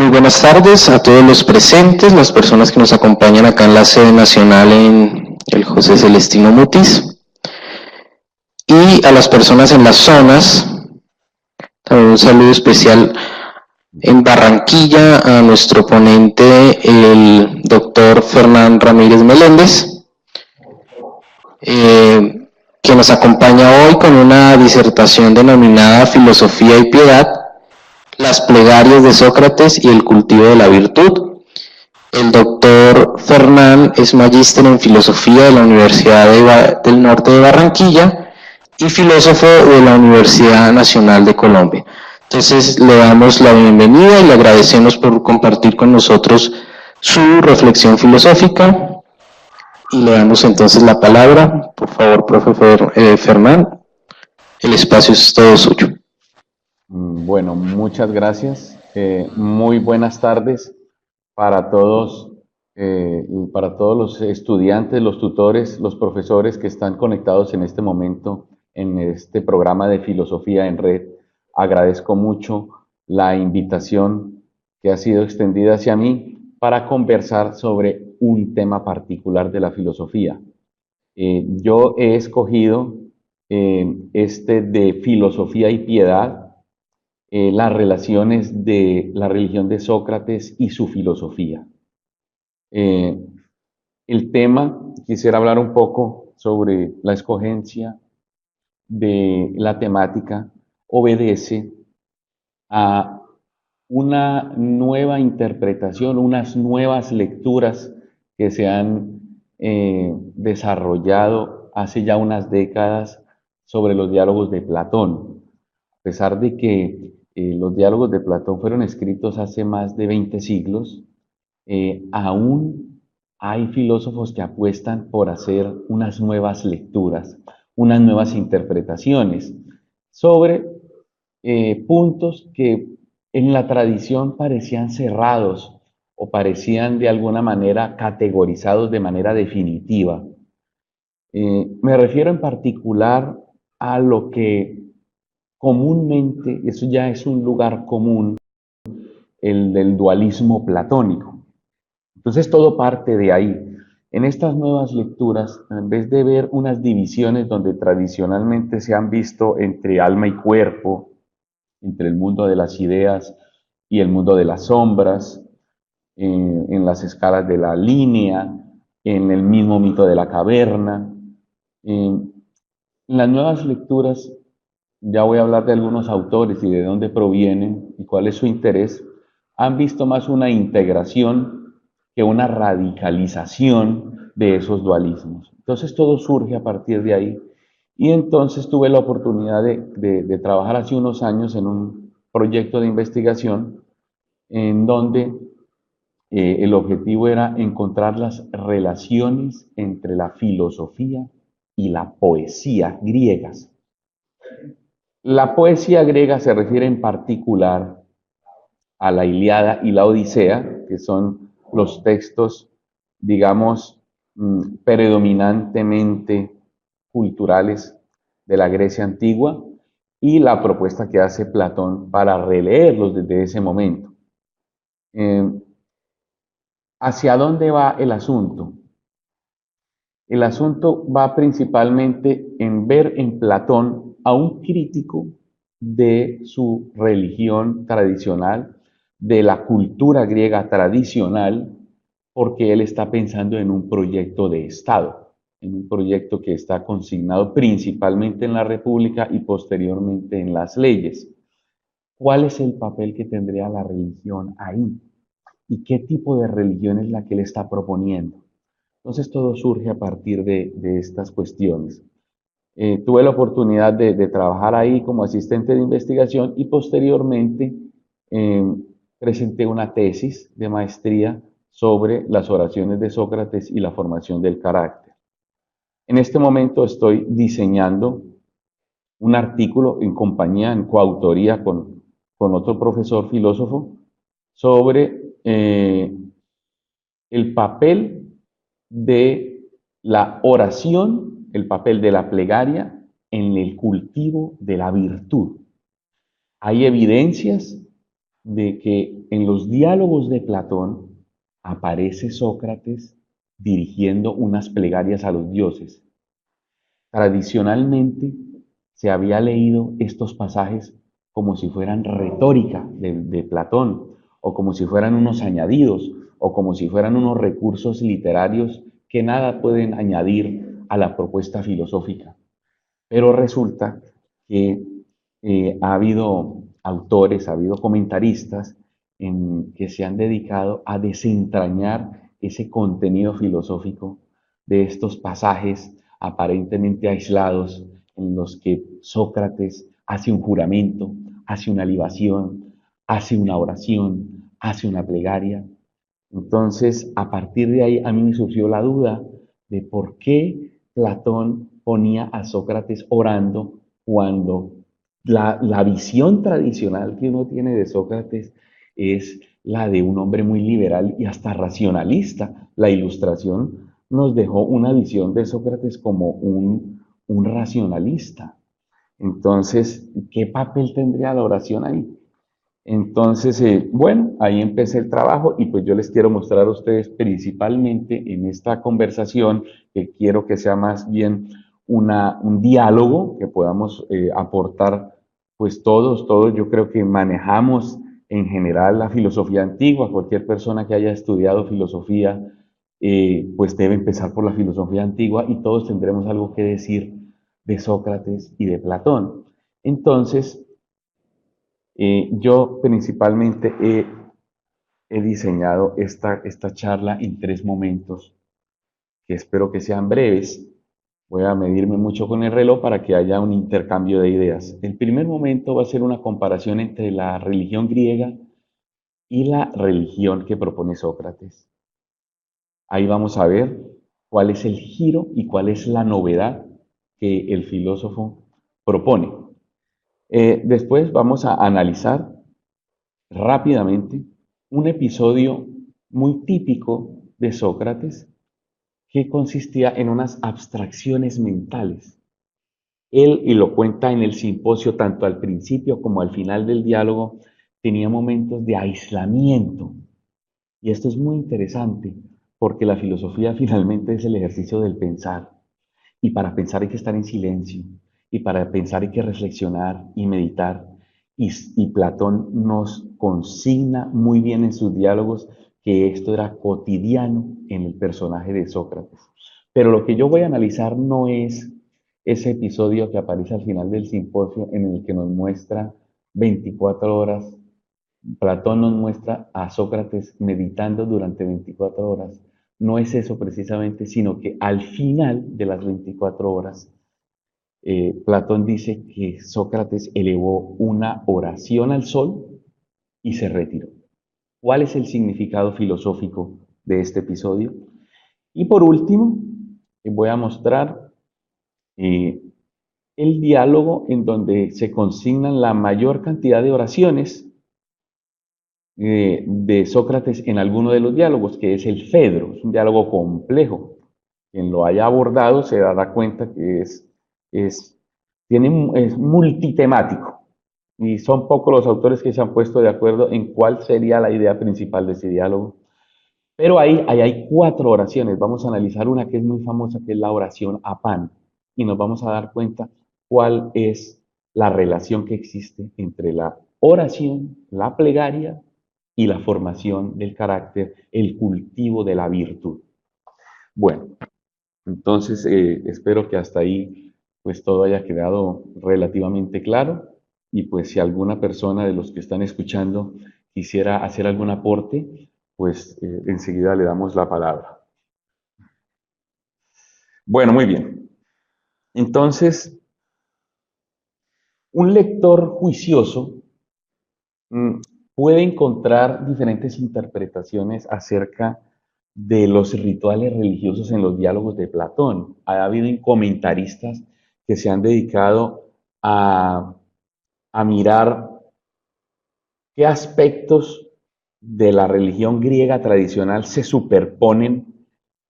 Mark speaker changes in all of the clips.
Speaker 1: Muy buenas tardes a todos los presentes, las personas que nos acompañan acá en la sede nacional en el José Celestino Mutis, y a las personas en las zonas. También un saludo especial en Barranquilla a nuestro ponente, el doctor Fernán Ramírez Meléndez, que nos acompaña hoy con una disertación denominada Filosofía y Piedad, las plegarias de Sócrates y el cultivo de la virtud. El doctor Fernán es magíster en filosofía de la Universidad del Norte de Barranquilla y filósofo de la Universidad Nacional de Colombia. Entonces le damos la bienvenida y le agradecemos por compartir con nosotros su reflexión filosófica, y le damos entonces la palabra. Por favor, profe Fernán, el espacio es todo suyo.
Speaker 2: Bueno, muchas gracias. Muy buenas tardes para todos los estudiantes, los tutores, los profesores que están conectados en este momento en este programa de Filosofía en Red. Agradezco mucho la invitación que ha sido extendida hacia mí para conversar sobre un tema particular de la filosofía. Yo he escogido este de filosofía y piedad, las relaciones de la religión de Sócrates y su filosofía. El tema, quisiera hablar un poco sobre la escogencia de la temática, obedece a una nueva interpretación, unas nuevas lecturas que se han desarrollado hace ya unas décadas sobre los diálogos de Platón. A pesar de que los diálogos de Platón fueron escritos hace más de 20 siglos, aún hay filósofos que apuestan por hacer unas nuevas lecturas, unas nuevas interpretaciones sobre puntos que en la tradición parecían cerrados o parecían de alguna manera categorizados de manera definitiva. Me refiero en particular a lo que comúnmente, eso ya es un lugar común, el del dualismo platónico. Entonces todo parte de ahí. En estas nuevas lecturas, en vez de ver unas divisiones donde tradicionalmente se han visto entre alma y cuerpo, entre el mundo de las ideas y el mundo de las sombras, en las escalas de la línea, en el mismo mito de la caverna. En las nuevas lecturas, ya voy a hablar de algunos autores y de dónde provienen y cuál es su interés, han visto más una integración que una radicalización de esos dualismos. Entonces todo surge a partir de ahí. Y entonces tuve la oportunidad de trabajar hace unos años en un proyecto de investigación en donde el objetivo era encontrar las relaciones entre la filosofía y la poesía griegas. La poesía griega se refiere en particular a la Ilíada y la Odisea, que son los textos, digamos, predominantemente culturales de la Grecia antigua, y la propuesta que hace Platón para releerlos desde ese momento. ¿Hacia dónde va el asunto? El asunto va principalmente en ver en Platón a un crítico de su religión tradicional, de la cultura griega tradicional, porque él está pensando en un proyecto de Estado, en un proyecto que está consignado principalmente en la República y posteriormente en las leyes. ¿Cuál es el papel que tendría la religión ahí? ¿Y qué tipo de religión es la que él está proponiendo? Entonces todo surge a partir de estas cuestiones. Tuve la oportunidad de trabajar ahí como asistente de investigación y posteriormente presenté una tesis de maestría sobre las oraciones de Sócrates y la formación del carácter. En este momento estoy diseñando un artículo en compañía, en coautoría con otro profesor filósofo sobre el papel de la oración, el papel de la plegaria en el cultivo de la virtud. Hay evidencias de que en los diálogos de Platón aparece Sócrates dirigiendo unas plegarias a los dioses. Tradicionalmente se había leído estos pasajes como si fueran retórica de Platón, o como si fueran unos añadidos, o como si fueran unos recursos literarios que nada pueden añadir a la propuesta filosófica. Pero resulta que ha habido autores, ha habido comentaristas que se han dedicado a desentrañar ese contenido filosófico de estos pasajes aparentemente aislados en los que Sócrates hace un juramento, hace una libación, hace una oración, hace una plegaria. Entonces, a partir de ahí, a mí me surgió la duda de por qué Platón ponía a Sócrates orando cuando la visión tradicional que uno tiene de Sócrates es la de un hombre muy liberal y hasta racionalista. La Ilustración nos dejó una visión de Sócrates como un racionalista. Entonces, ¿qué papel tendría la oración ahí? Entonces, bueno, ahí empecé el trabajo y pues yo les quiero mostrar a ustedes principalmente en esta conversación, que quiero que sea más bien un diálogo, que podamos aportar pues todos, yo creo que manejamos en general la filosofía antigua, cualquier persona que haya estudiado filosofía, pues debe empezar por la filosofía antigua y todos tendremos algo que decir de Sócrates y de Platón. Entonces, yo principalmente he diseñado esta charla en tres momentos que espero que sean breves. Voy a medirme mucho con el reloj para que haya un intercambio de ideas. El primer momento va a ser una comparación entre la religión griega y la religión que propone Sócrates. Ahí vamos a ver cuál es el giro y cuál es la novedad que el filósofo propone. Después vamos a analizar rápidamente un episodio muy típico de Sócrates que consistía en unas abstracciones mentales. Él, y lo cuenta en el simposio tanto al principio como al final del diálogo, tenía momentos de aislamiento. Y esto es muy interesante porque la filosofía finalmente es el ejercicio del pensar. Y para pensar hay que estar en silencio. Y para pensar hay que reflexionar y meditar. Y Platón nos consigna muy bien en sus diálogos que esto era cotidiano en el personaje de Sócrates. Pero lo que yo voy a analizar no es ese episodio que aparece al final del simposio en el que nos muestra 24 horas. Platón nos muestra a Sócrates meditando durante 24 horas. No es eso precisamente, sino que al final de las 24 horas, Platón dice que Sócrates elevó una oración al sol y se retiró. ¿Cuál es el significado filosófico de este episodio? Y por último, voy a mostrar eh, el diálogo en donde se consignan la mayor cantidad de oraciones de Sócrates en alguno de los diálogos, que es el Fedro. Es un diálogo complejo. Quien lo haya abordado se dará cuenta que es, es multitemático. Y son pocos los autores que se han puesto de acuerdo en cuál sería la idea principal de ese diálogo. Pero ahí hay cuatro oraciones. Vamos a analizar una que es muy famosa, que es la oración a Pan. Y nos vamos a dar cuenta cuál es la relación que existe entre la oración, la plegaria y la formación del carácter, el cultivo de la virtud. Bueno, entonces espero que hasta ahí pues todo haya quedado relativamente claro y pues si alguna persona de los que están escuchando quisiera hacer algún aporte, pues enseguida le damos la palabra. Bueno, muy bien. Entonces, un lector juicioso mm, puede encontrar diferentes interpretaciones acerca de los rituales religiosos en los diálogos de Platón. Ha habido comentaristas que se han dedicado a mirar qué aspectos de la religión griega tradicional se superponen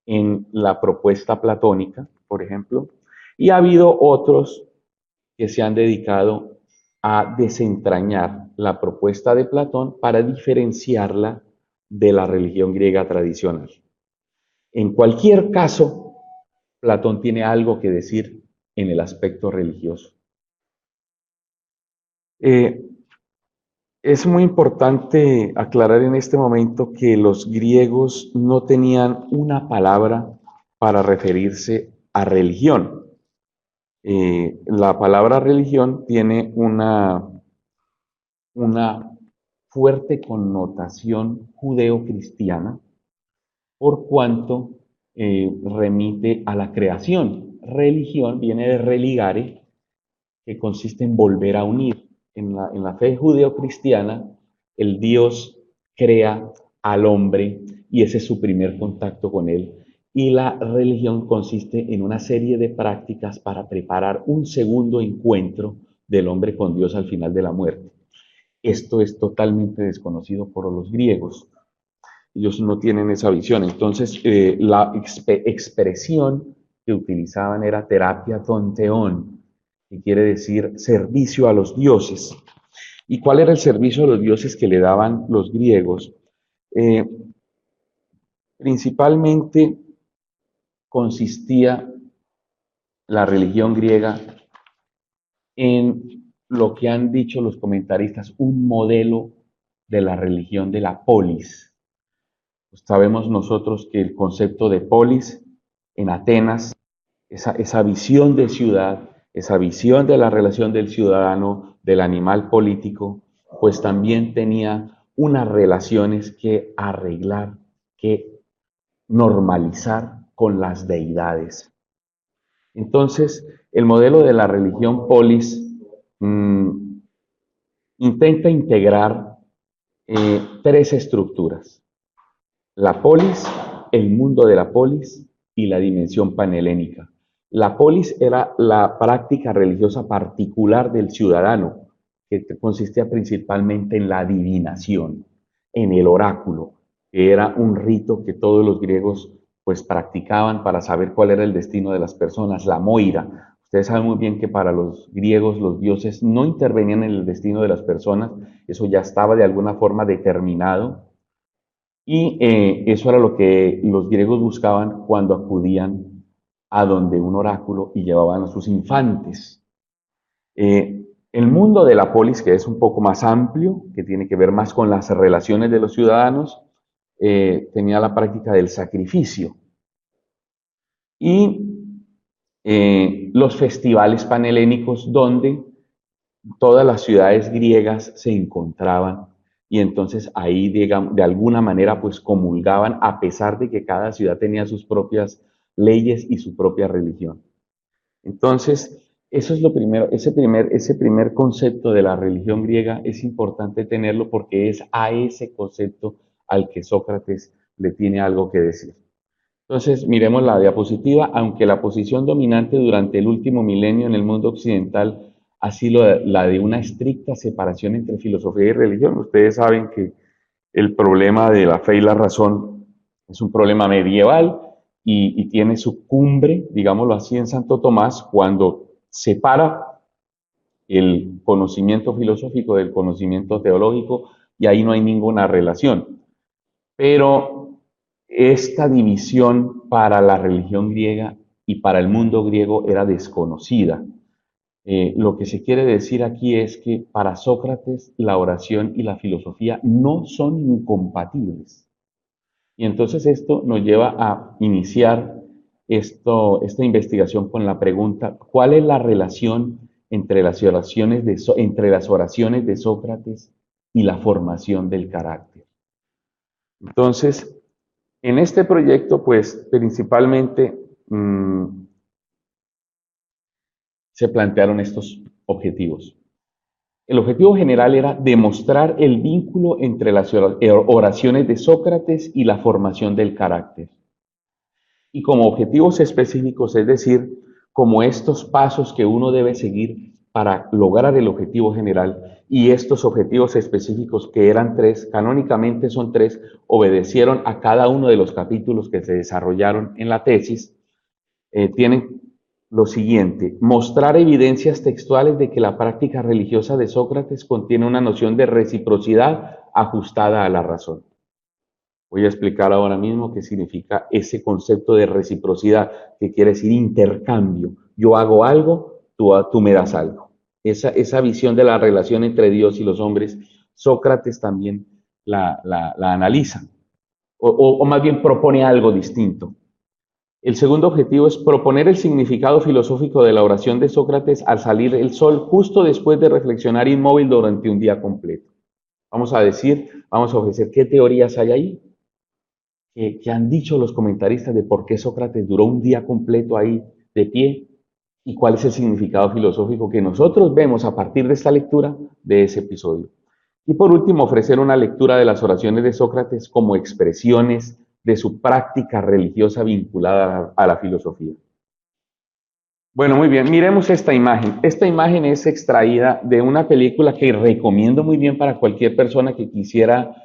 Speaker 2: en la propuesta platónica, por ejemplo, y ha habido otros que se han dedicado a desentrañar la propuesta de Platón para diferenciarla de la religión griega tradicional. En cualquier caso, Platón tiene algo que decir en el aspecto religioso. Es muy importante aclarar en este momento que los griegos no tenían una palabra para referirse a religión. La palabra religión tiene una fuerte connotación judeo-cristiana, por cuanto remite a la creación. Religión viene de religare, que consiste en volver a unir. En la fe judeo-cristiana, el Dios crea al hombre y ese es su primer contacto con él. Y la religión consiste en una serie de prácticas para preparar un segundo encuentro del hombre con Dios al final de la muerte. Esto es totalmente desconocido por los griegos. Ellos no tienen esa visión. Entonces, la expresión que utilizaban era terapia tonteón, que quiere decir servicio a los dioses. ¿Y cuál era el servicio a los dioses que le daban los griegos? Principalmente consistía la religión griega en lo que han dicho los comentaristas, un modelo de la religión de la polis. Pues sabemos nosotros que el concepto de polis en Atenas, esa visión de ciudad, esa visión de la relación del ciudadano, del animal político, pues también tenía unas relaciones que arreglar, que normalizar con las deidades. Entonces, el modelo de la religión polis intenta integrar tres estructuras: la polis, el mundo de la polis y la dimensión panhelénica. La polis era la práctica religiosa particular del ciudadano, que consistía principalmente en la adivinación, en el oráculo, que era un rito que todos los griegos pues practicaban para saber cuál era el destino de las personas, la moira. Ustedes saben muy bien que para los griegos los dioses no intervenían en el destino de las personas, eso ya estaba de alguna forma determinado. Y eso era lo que los griegos buscaban cuando acudían a donde un oráculo y llevaban a sus infantes. El mundo de la polis, que es un poco más amplio, que tiene que ver más con las relaciones de los ciudadanos, tenía la práctica del sacrificio. Y los festivales panhelénicos, donde todas las ciudades griegas se encontraban y entonces ahí de alguna manera pues comulgaban, a pesar de que cada ciudad tenía sus propias leyes y su propia religión. Entonces, eso es lo primero, ese primer concepto de la religión griega es importante tenerlo porque es a ese concepto al que Sócrates le tiene algo que decir. Entonces, miremos la diapositiva. Aunque la posición dominante durante el último milenio en el mundo occidental ha sido la de una estricta separación entre filosofía y religión, ustedes saben que el problema de la fe y la razón es un problema medieval y tiene su cumbre, digámoslo así, en Santo Tomás, cuando separa el conocimiento filosófico del conocimiento teológico y ahí no hay ninguna relación. Pero esta división para la religión griega y para el mundo griego era desconocida. Lo que se quiere decir aquí es que para Sócrates la oración y la filosofía no son incompatibles. Y entonces esto nos lleva a iniciar esta investigación con la pregunta: ¿cuál es la relación entre las oraciones de Sócrates y la formación del carácter? Entonces, en este proyecto, pues principalmente se plantearon estos objetivos. El objetivo general era demostrar el vínculo entre las oraciones de Sócrates y la formación del carácter. Y como objetivos específicos, es decir, como estos pasos que uno debe seguir para lograr el objetivo general, y estos objetivos específicos, que eran tres, canónicamente son tres, obedecieron a cada uno de los capítulos que se desarrollaron en la tesis, tienen lo siguiente: mostrar evidencias textuales de que la práctica religiosa de Sócrates contiene una noción de reciprocidad ajustada a la razón. Voy a explicar ahora mismo qué significa ese concepto de reciprocidad, que quiere decir intercambio. Yo hago algo, tú me das algo. Esa visión de la relación entre Dios y los hombres, Sócrates también la analiza, o más bien propone algo distinto. El segundo objetivo es proponer el significado filosófico de la oración de Sócrates al salir el sol, justo después de reflexionar inmóvil durante un día completo. Vamos a ofrecer qué teorías hay ahí, que han dicho los comentaristas de por qué Sócrates duró un día completo ahí de pie y cuál es el significado filosófico que nosotros vemos a partir de esta lectura de ese episodio. Y por último, ofrecer una lectura de las oraciones de Sócrates como expresiones de su práctica religiosa vinculada a la filosofía. Bueno, muy bien, miremos esta imagen. Esta imagen es extraída de una película que recomiendo muy bien para cualquier persona que quisiera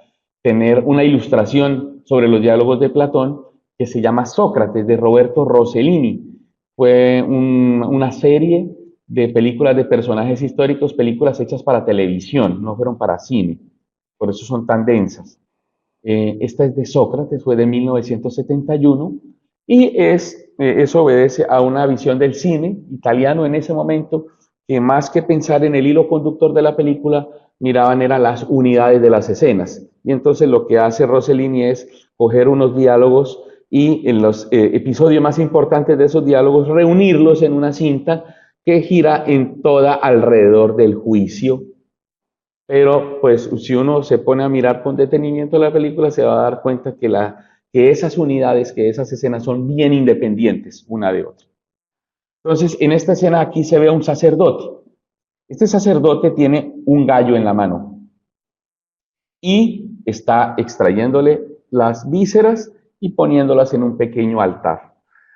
Speaker 2: tener una ilustración sobre los diálogos de Platón, que se llama Sócrates, de Roberto Rossellini. Fue una serie de películas de personajes históricos, películas hechas para televisión, no fueron para cine, por eso son tan densas. Esta es de Sócrates, fue de 1971 y eso obedece a una visión del cine italiano en ese momento, que más que pensar en el hilo conductor de la película, miraban eran las unidades de las escenas. Y entonces lo que hace Rossellini es coger unos diálogos y en los episodios más importantes de esos diálogos reunirlos en una cinta que gira en toda alrededor del juicio. Pero pues si uno se pone a mirar con detenimiento la película, se va a dar cuenta que esas unidades, que esas escenas son bien independientes una de otra. Entonces, en esta escena aquí se ve a un sacerdote. Este sacerdote tiene un gallo en la mano y está extrayéndole las vísceras y poniéndolas en un pequeño altar.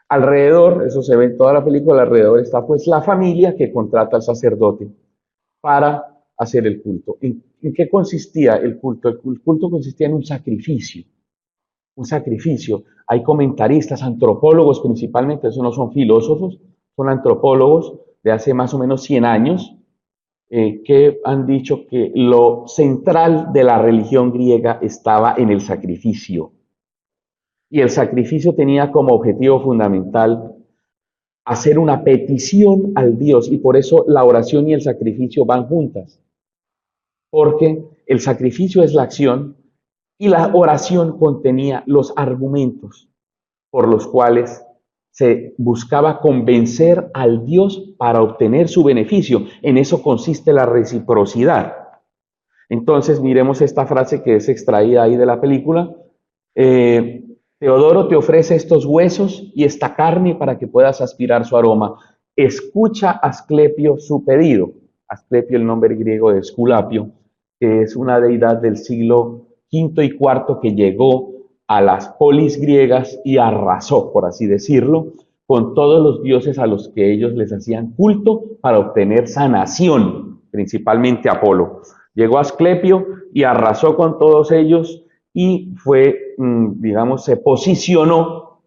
Speaker 2: Alrededor, eso se ve en toda la película, alrededor está pues la familia que contrata al sacerdote para hacer el culto. ¿En qué consistía el culto? El culto consistía en un sacrificio. Un sacrificio. Hay comentaristas, antropólogos principalmente, esos no son filósofos, son antropólogos de hace más o menos 100 años, que han dicho que lo central de la religión griega estaba en el sacrificio. Y el sacrificio tenía como objetivo fundamental hacer una petición al Dios, y por eso la oración y el sacrificio van juntas, porque el sacrificio es la acción y la oración contenía los argumentos por los cuales se buscaba convencer al Dios para obtener su beneficio. En eso consiste la reciprocidad. Entonces, miremos esta frase que es extraída ahí de la película. Teodoro te ofrece estos huesos y esta carne para que puedas aspirar su aroma. Escucha, Asclepio, su pedido. Asclepio, el nombre griego de Esculapio, que es una deidad del siglo V y IV que llegó a las polis griegas y arrasó, por así decirlo, con todos los dioses a los que ellos les hacían culto para obtener sanación, principalmente Apolo. Llegó Asclepio y arrasó con todos ellos y fue, digamos, se posicionó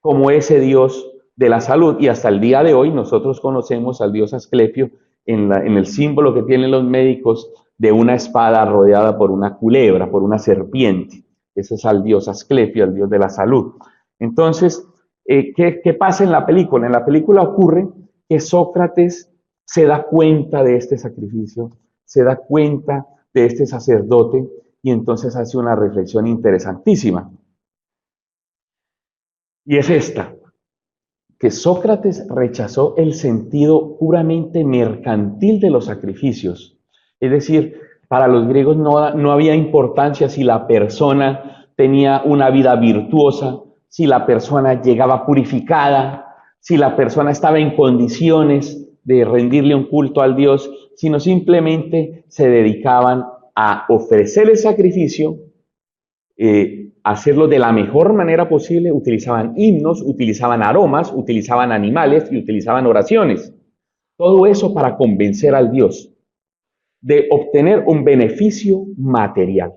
Speaker 2: como ese dios de la salud. Y hasta el día de hoy nosotros conocemos al dios Asclepio en el símbolo que tienen los médicos de una espada rodeada por una culebra, por una serpiente. Ese es al dios Asclepio, al dios de la salud. Entonces, ¿qué pasa en la película? En la película ocurre que Sócrates se da cuenta de este sacrificio, se da cuenta de este sacerdote y entonces hace una reflexión interesantísima. Y es esta, que Sócrates rechazó el sentido puramente mercantil de los sacrificios. Es decir, para los griegos no había importancia si la persona tenía una vida virtuosa, si la persona llegaba purificada, si la persona estaba en condiciones de rendirle un culto al Dios, sino simplemente se dedicaban a ofrecer el sacrificio, hacerlo de la mejor manera posible. Utilizaban himnos, utilizaban aromas, utilizaban animales y utilizaban oraciones. Todo eso para convencer al Dios de obtener un beneficio material.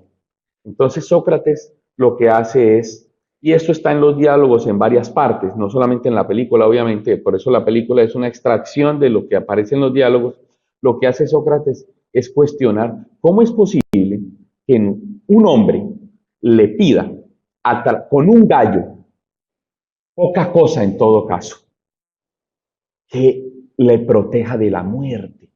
Speaker 2: Entonces Sócrates lo que hace es Y esto está en los diálogos en varias partes, no solamente en la película, obviamente, por eso la película es una extracción de lo que aparece en los diálogos. Lo que hace Sócrates es cuestionar cómo es posible que un hombre le pida con un gallo, poca cosa en todo caso, que le proteja de la muerte.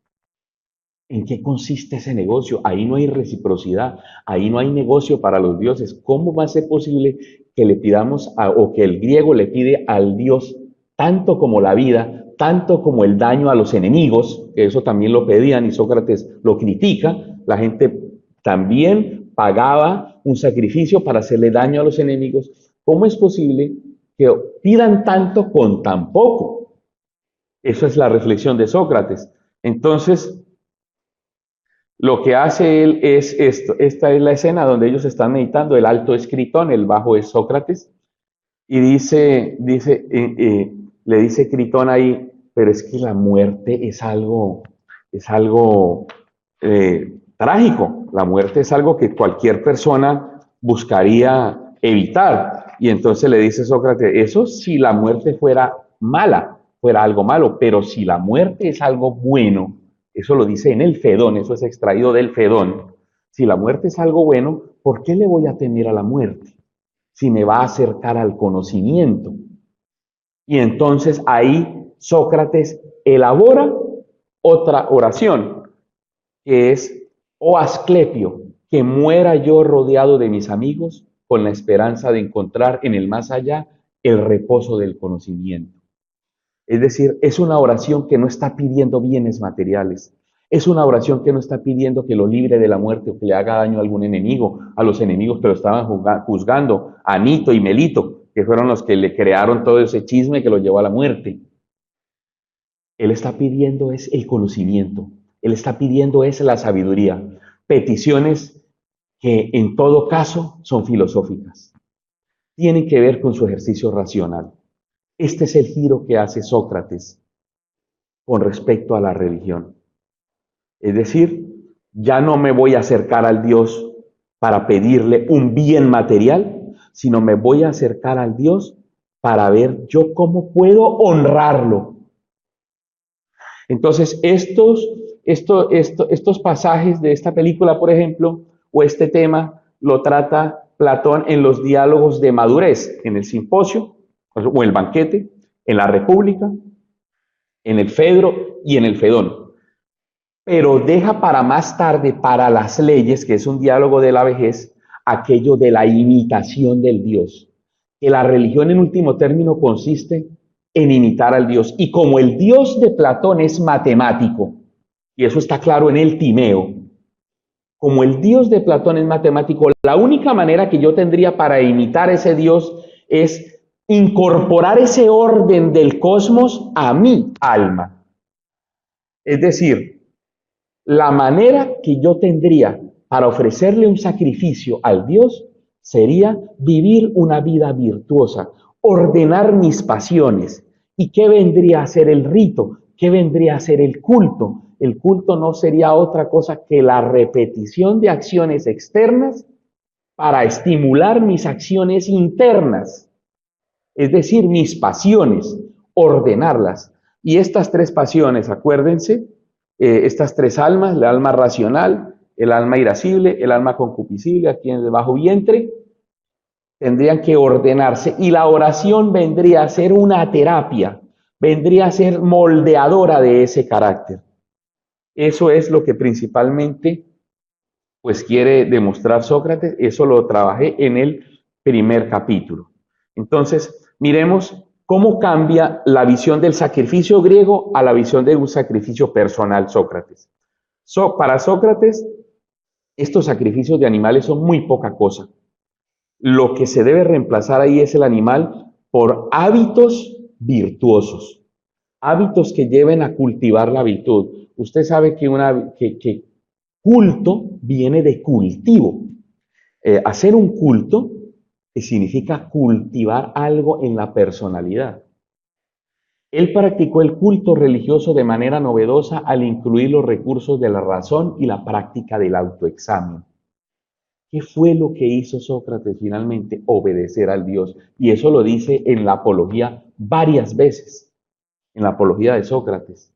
Speaker 2: ¿En qué consiste ese negocio? Ahí no hay reciprocidad, ahí no hay negocio para los dioses. ¿Cómo va a ser posible que le pidamos, o que el griego le pide al dios tanto como la vida, tanto como el daño a los enemigos, que eso también lo pedían y Sócrates lo critica? La gente también pagaba un sacrificio para hacerle daño a los enemigos. ¿Cómo es posible que pidan tanto con tan poco? Esa es la reflexión de Sócrates. Entonces, lo que hace él es esto. Esta es la escena donde ellos están meditando. El alto es Critón, el bajo es Sócrates. Y le dice Critón ahí, pero es que la muerte es algo trágico. La muerte es algo que cualquier persona buscaría evitar. Y entonces le dice Sócrates, eso si la muerte fuera mala, fuera algo malo, pero si la muerte es algo bueno, eso lo dice en el Fedón, eso es extraído del Fedón. Si la muerte es algo bueno, ¿por qué le voy a temer a la muerte? Si me va a acercar al conocimiento. Y entonces ahí Sócrates elabora otra oración, que es, oh Asclepio, que muera yo rodeado de mis amigos con la esperanza de encontrar en el más allá el reposo del conocimiento. Es decir, es una oración que no está pidiendo bienes materiales. Es una oración que no está pidiendo que lo libre de la muerte o que le haga daño a algún enemigo, a los enemigos que lo estaban juzgando, a Nito y Melito, que fueron los que le crearon todo ese chisme que lo llevó a la muerte. Él está pidiendo es el conocimiento, él está pidiendo es la sabiduría. Peticiones que en todo caso son filosóficas. Tienen que ver con su ejercicio racional. Este es el giro que hace Sócrates con respecto a la religión. Es decir, ya no me voy a acercar al Dios para pedirle un bien material, sino me voy a acercar al Dios para ver yo cómo puedo honrarlo. Entonces, estos pasajes de esta película, por ejemplo, o este tema, lo trata Platón en los diálogos de madurez, en el simposio, o el banquete, en la República, en el Fedro y en el Fedón. Pero deja para más tarde, para las leyes, que es un diálogo de la vejez, aquello de la imitación del Dios. Que la religión en último término consiste en imitar al Dios. Y como el Dios de Platón es matemático, y eso está claro en el Timeo, como el Dios de Platón es matemático, la única manera que yo tendría para imitar ese Dios es incorporar ese orden del cosmos a mi alma. Es decir, la manera que yo tendría para ofrecerle un sacrificio al Dios sería vivir una vida virtuosa, ordenar mis pasiones. ¿Y qué vendría a ser el rito? ¿Qué vendría a ser el culto? El culto no sería otra cosa que la repetición de acciones externas para estimular mis acciones internas, es decir, mis pasiones, ordenarlas. Y estas tres pasiones, acuérdense, estas tres almas, el alma racional, el alma irascible, el alma concupiscible, aquí en el bajo vientre, tendrían que ordenarse. Y la oración vendría a ser una terapia, vendría a ser moldeadora de ese carácter. Eso es lo que principalmente pues quiere demostrar Sócrates. Eso lo trabajé en el primer capítulo. Entonces, miremos cómo cambia la visión del sacrificio griego a la visión de un sacrificio personal Sócrates. Para Sócrates, estos sacrificios de animales son muy poca cosa. Lo que se debe reemplazar ahí es el animal por hábitos virtuosos, hábitos que lleven a cultivar la virtud. Usted sabe que culto viene de cultivo. Hacer un culto significa cultivar algo en la personalidad. Él practicó el culto religioso de manera novedosa al incluir los recursos de la razón y la práctica del autoexamen. ¿Qué fue lo que hizo Sócrates finalmente? Obedecer al Dios. Y eso lo dice en la Apología varias veces, en la Apología de Sócrates.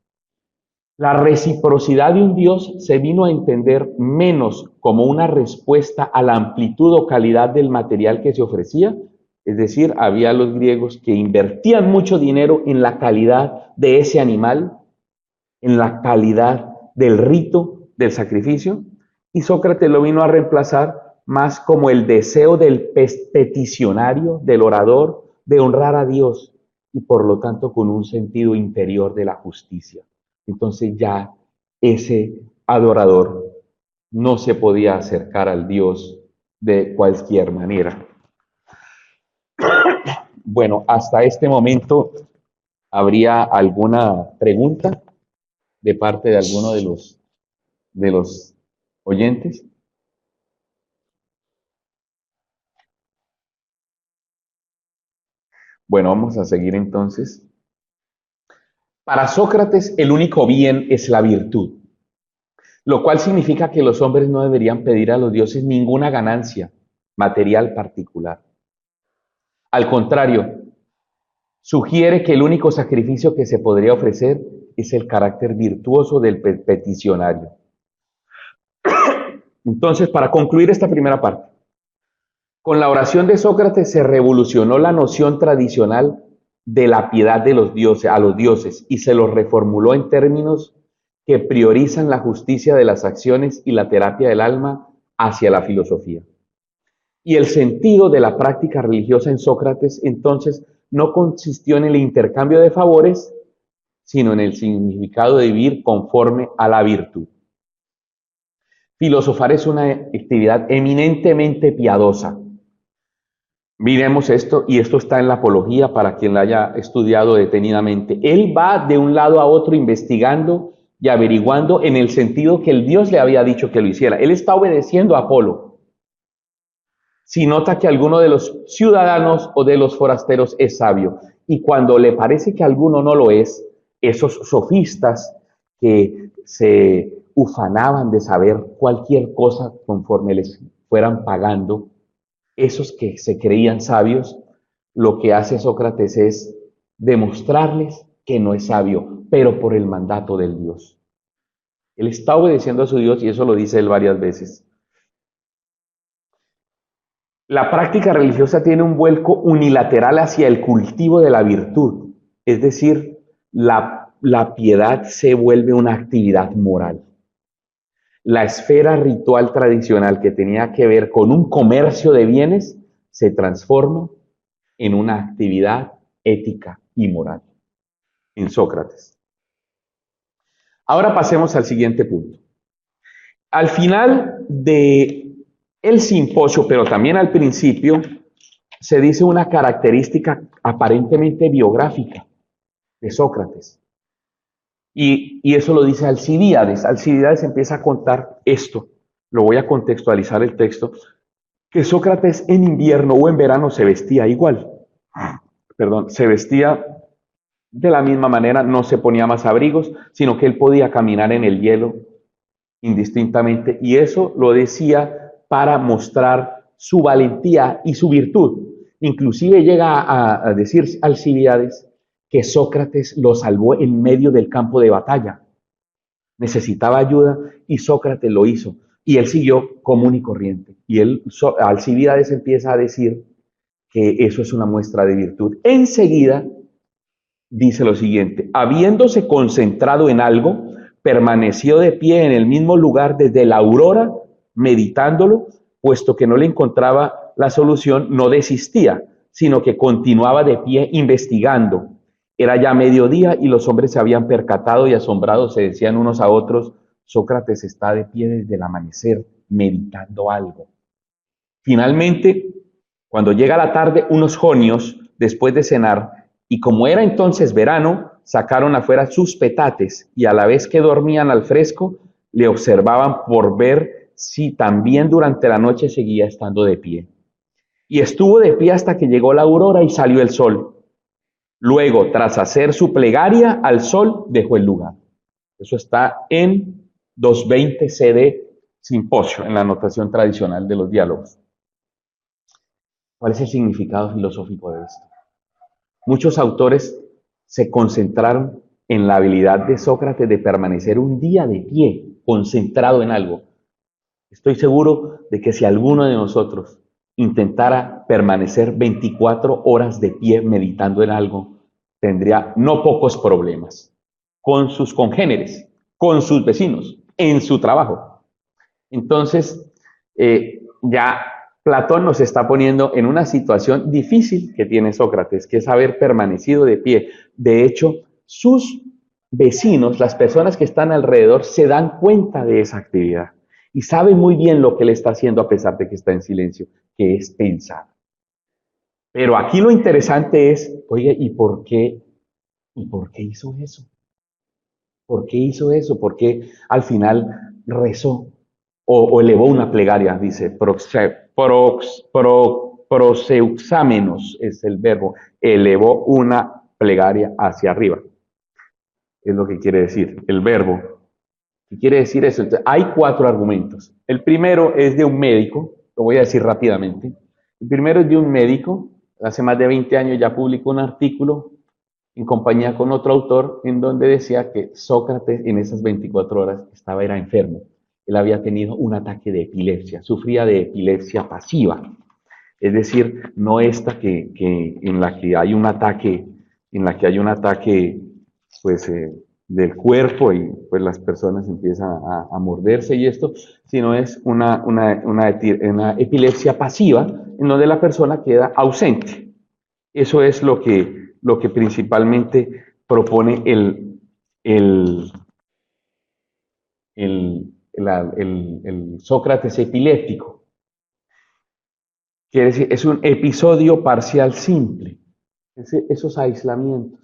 Speaker 2: La reciprocidad de un Dios se vino a entender menos como una respuesta a la amplitud o calidad del material que se ofrecía. Es decir, había los griegos que invertían mucho dinero en la calidad de ese animal, en la calidad del rito, del sacrificio, y Sócrates lo vino a reemplazar más como el deseo del peticionario, del orador, de honrar a Dios, y por lo tanto con un sentido interior de la justicia. Entonces ya ese adorador no se podía acercar al Dios de cualquier manera. Bueno, hasta este momento, ¿habría alguna pregunta de parte de alguno de los oyentes? Bueno, vamos a seguir entonces. Para Sócrates, el único bien es la virtud, lo cual significa que los hombres no deberían pedir a los dioses ninguna ganancia material particular. Al contrario, sugiere que el único sacrificio que se podría ofrecer es el carácter virtuoso del peticionario. Entonces, para concluir esta primera parte, con la oración de Sócrates se revolucionó la noción tradicional de la piedad de los dioses, a los dioses, y se los reformuló en términos que priorizan la justicia de las acciones y la terapia del alma hacia la filosofía. Y el sentido de la práctica religiosa en Sócrates entonces no consistió en el intercambio de favores, sino en el significado de vivir conforme a la virtud. Filosofar es una actividad eminentemente piadosa. Miremos esto, y esto está en la Apología para quien la haya estudiado detenidamente. Él va de un lado a otro investigando y averiguando en el sentido que el Dios le había dicho que lo hiciera. Él está obedeciendo a Apolo. Si nota que alguno de los ciudadanos o de los forasteros es sabio, y cuando le parece que alguno no lo es, esos sofistas que se ufanaban de saber cualquier cosa conforme les fueran pagando, esos que se creían sabios, lo que hace Sócrates es demostrarles que no es sabio, pero por el mandato del Dios. Él está obedeciendo a su Dios y eso lo dice él varias veces. La práctica religiosa tiene un vuelco unilateral hacia el cultivo de la virtud, es decir, la piedad se vuelve una actividad moral. La esfera ritual tradicional que tenía que ver con un comercio de bienes se transforma en una actividad ética y moral en Sócrates. Ahora pasemos al siguiente punto. Al final de el simposio, pero también al principio, se dice una característica aparentemente biográfica de Sócrates. Y eso lo dice Alcibíades. Alcibíades empieza a contar esto. Lo voy a contextualizar el texto. Que Sócrates en invierno o en verano se vestía igual. Se vestía de la misma manera, no se ponía más abrigos, sino que él podía caminar en el hielo indistintamente. Y eso lo decía para mostrar su valentía y su virtud. Inclusive llega a decir Alcibíades que Sócrates lo salvó en medio del campo de batalla. Necesitaba ayuda y Sócrates lo hizo. Y él siguió común y corriente. Y Alcibíades empieza a decir que eso es una muestra de virtud. Enseguida dice lo siguiente: habiéndose concentrado en algo, permaneció de pie en el mismo lugar desde la aurora, meditándolo, puesto que no le encontraba la solución, no desistía, sino que continuaba de pie investigando. Era ya mediodía y los hombres se habían percatado y asombrados se decían unos a otros: Sócrates está de pie desde el amanecer, meditando algo. Finalmente, cuando llega la tarde, unos jonios, después de cenar, y como era entonces verano, sacaron afuera sus petates y a la vez que dormían al fresco, le observaban por ver si también durante la noche seguía estando de pie. Y estuvo de pie hasta que llegó la aurora y salió el sol. Luego, tras hacer su plegaria al sol, dejó el lugar. Eso está en 220 CD simposio, en la notación tradicional de los diálogos. ¿Cuál es el significado filosófico de esto? Muchos autores se concentraron en la habilidad de Sócrates de permanecer un día de pie, concentrado en algo. Estoy seguro de que si alguno de nosotros intentara permanecer 24 horas de pie meditando en algo, tendría no pocos problemas con sus congéneres, con sus vecinos, en su trabajo. Entonces, ya Platón nos está poniendo en una situación difícil que tiene Sócrates, que es haber permanecido de pie. De hecho, sus vecinos, las personas que están alrededor, se dan cuenta de esa actividad y saben muy bien lo que él está haciendo a pesar de que está en silencio, que es pensar. Pero aquí lo interesante es, oye, ¿y por qué hizo eso? ¿Por qué hizo eso? ¿Por qué al final rezó o elevó una plegaria? Dice, proseuxámenos es el verbo, elevó una plegaria hacia arriba. Es lo que quiere decir el verbo. ¿Qué quiere decir eso? Entonces, hay 4 argumentos. El primero es de un médico, lo voy a decir rápidamente. El primero es de un médico, hace más de 20 años ya publicó un artículo en compañía con otro autor, en donde decía que Sócrates en esas 24 horas era enfermo. Él había tenido un ataque de epilepsia, sufría de epilepsia pasiva. Es decir, no esta en la que hay un ataque, pues, del cuerpo y pues las personas empiezan a morderse y esto, sino es una epilepsia pasiva en donde la persona queda ausente. Eso es lo que principalmente propone el Sócrates epiléptico. Quiere decir, es un episodio parcial simple, esos aislamientos.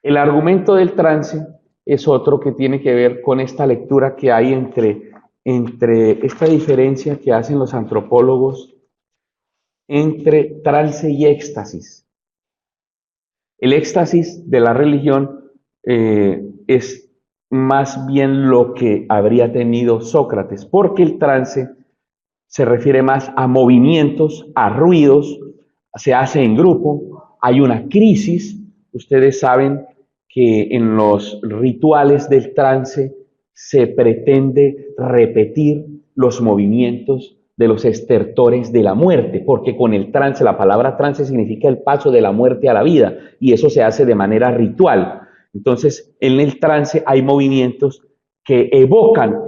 Speaker 2: El argumento del trance es otro que tiene que ver con esta lectura que hay entre esta diferencia que hacen los antropólogos entre trance y éxtasis. El éxtasis de la religión es más bien lo que habría tenido Sócrates, porque el trance se refiere más a movimientos, a ruidos, se hace en grupo, hay una crisis. Ustedes saben que en los rituales del trance se pretende repetir los movimientos de los estertores de la muerte, porque con el trance, la palabra trance significa el paso de la muerte a la vida, y eso se hace de manera ritual. Entonces, en el trance hay movimientos que evocan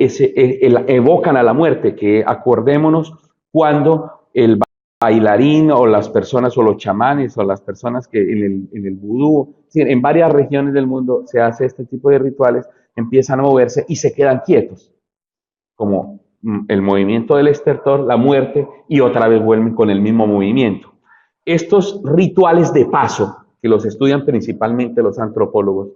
Speaker 2: a la muerte, que acordémonos cuando el bailarín o las personas o los chamanes o las personas que en el vudú, en varias regiones del mundo se hace este tipo de rituales, empiezan a moverse y se quedan quietos, como el movimiento del estertor, la muerte, y otra vez vuelven con el mismo movimiento. Estos rituales de paso, que los estudian principalmente los antropólogos,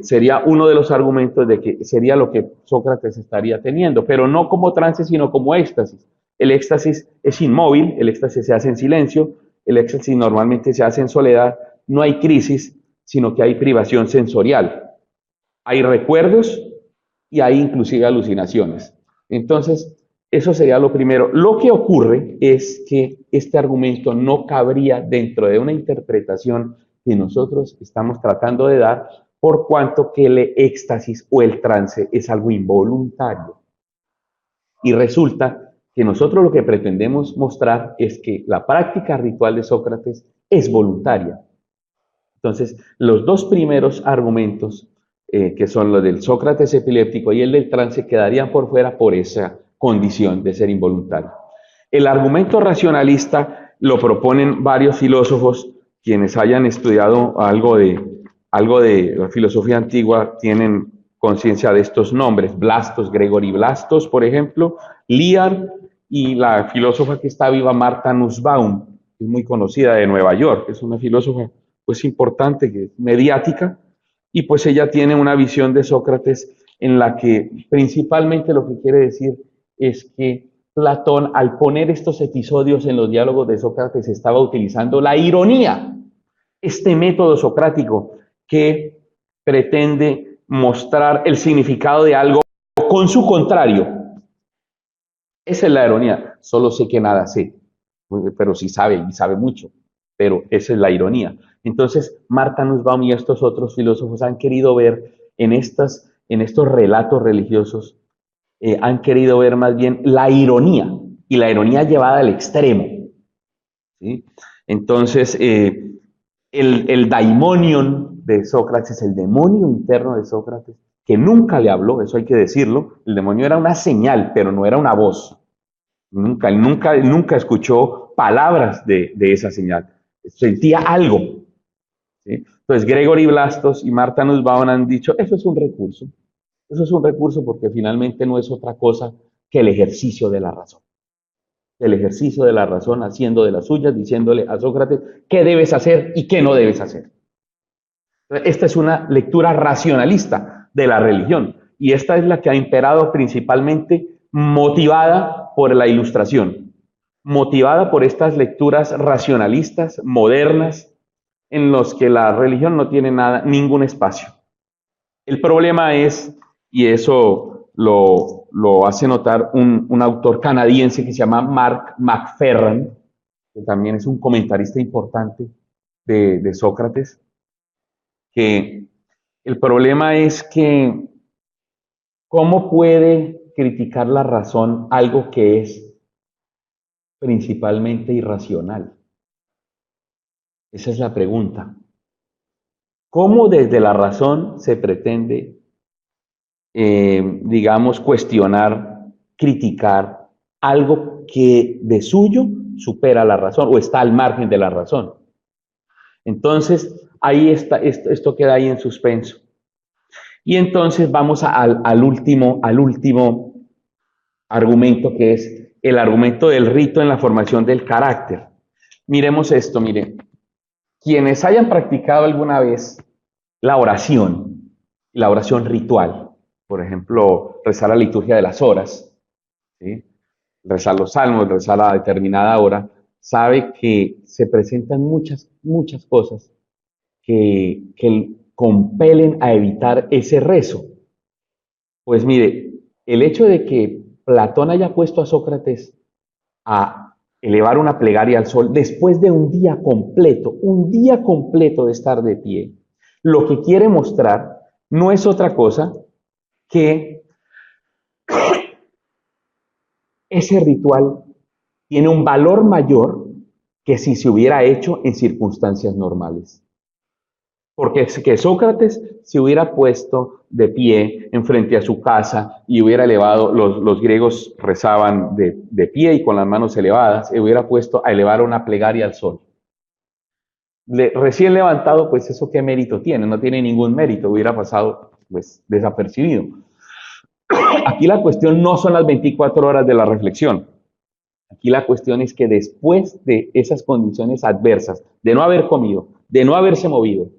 Speaker 2: sería uno de los argumentos de que sería lo que Sócrates estaría teniendo, pero no como trance, sino como éxtasis. El éxtasis es inmóvil, el éxtasis se hace en silencio, el éxtasis normalmente se hace en soledad, no hay crisis, sino que hay privación sensorial. Hay recuerdos y hay inclusive alucinaciones. Entonces, eso sería lo primero. Lo que ocurre es que este argumento no cabría dentro de una interpretación que nosotros estamos tratando de dar, por cuanto que el éxtasis o el trance es algo involuntario. Y resulta que nosotros lo que pretendemos mostrar es que la práctica ritual de Sócrates es voluntaria. Entonces, los 2 primeros argumentos, que son los del Sócrates epiléptico y el del trance, quedarían por fuera por esa condición de ser involuntario. El argumento racionalista lo proponen varios filósofos, quienes hayan estudiado algo de la filosofía antigua tienen conciencia de estos nombres: Blastos, Gregory Blastos, por ejemplo, Liar, y la filósofa que está viva, Martha Nussbaum, que es muy conocida, de Nueva York, es una filósofa pues importante, que es mediática, y pues ella tiene una visión de Sócrates en la que principalmente lo que quiere decir es que Platón, al poner estos episodios en los diálogos de Sócrates, estaba utilizando la ironía, este método socrático que pretende mostrar el significado de algo con su contrario. Esa es la ironía. Solo sé que nada sé, pero sí sabe y sabe mucho. Pero esa es la ironía. Entonces, Martha Nussbaum y estos otros filósofos han querido ver en estos relatos religiosos, han querido ver más bien la ironía y la ironía llevada al extremo. ¿Sí? Entonces, el daimonion de Sócrates, el demonio interno de Sócrates, que nunca le habló, eso hay que decirlo, el demonio era una señal, pero no era una voz. Nunca escuchó palabras de esa señal. Sentía algo. ¿Sí? Entonces, Gregory Blastos y Martha Nussbaum han dicho, eso es un recurso. Eso es un recurso porque finalmente no es otra cosa que el ejercicio de la razón. El ejercicio de la razón haciendo de las suyas, diciéndole a Sócrates qué debes hacer y qué no debes hacer. Esta es una lectura racionalista de la religión y esta es la que ha imperado principalmente motivada por la Ilustración, motivada por estas lecturas racionalistas, modernas, en los que la religión no tiene nada, ningún espacio. El problema es, y eso lo hace notar un autor canadiense que se llama Mark McFerran, que también es un comentarista importante de Sócrates, que el problema es que ¿cómo puede criticar la razón algo que es principalmente irracional? Esa es la pregunta. ¿Cómo desde la razón se pretende, digamos, cuestionar, criticar algo que de suyo supera la razón o está al margen de la razón? Entonces, ahí está, esto queda ahí en suspenso. Y entonces vamos al último argumento, que es el argumento del rito en la formación del carácter. Miremos esto, miren. Quienes hayan practicado alguna vez la oración ritual, por ejemplo, rezar la liturgia de las horas, ¿sí? Rezar los salmos, rezar a determinada hora, sabe que se presentan muchas cosas que compelen a evitar ese rezo. Pues mire, el hecho de que Platón haya puesto a Sócrates a elevar una plegaria al sol después de un día completo de estar de pie, lo que quiere mostrar no es otra cosa que ese ritual tiene un valor mayor que si se hubiera hecho en circunstancias normales. Porque es que Sócrates se hubiera puesto de pie enfrente a su casa y hubiera elevado, los griegos rezaban de pie y con las manos elevadas, y hubiera puesto a elevar una plegaria al sol. Recién levantado, pues eso qué mérito tiene, no tiene ningún mérito, hubiera pasado pues desapercibido. Aquí la cuestión no son las 24 horas de la reflexión. Aquí la cuestión es que después de esas condiciones adversas, de no haber comido, de no haberse movido,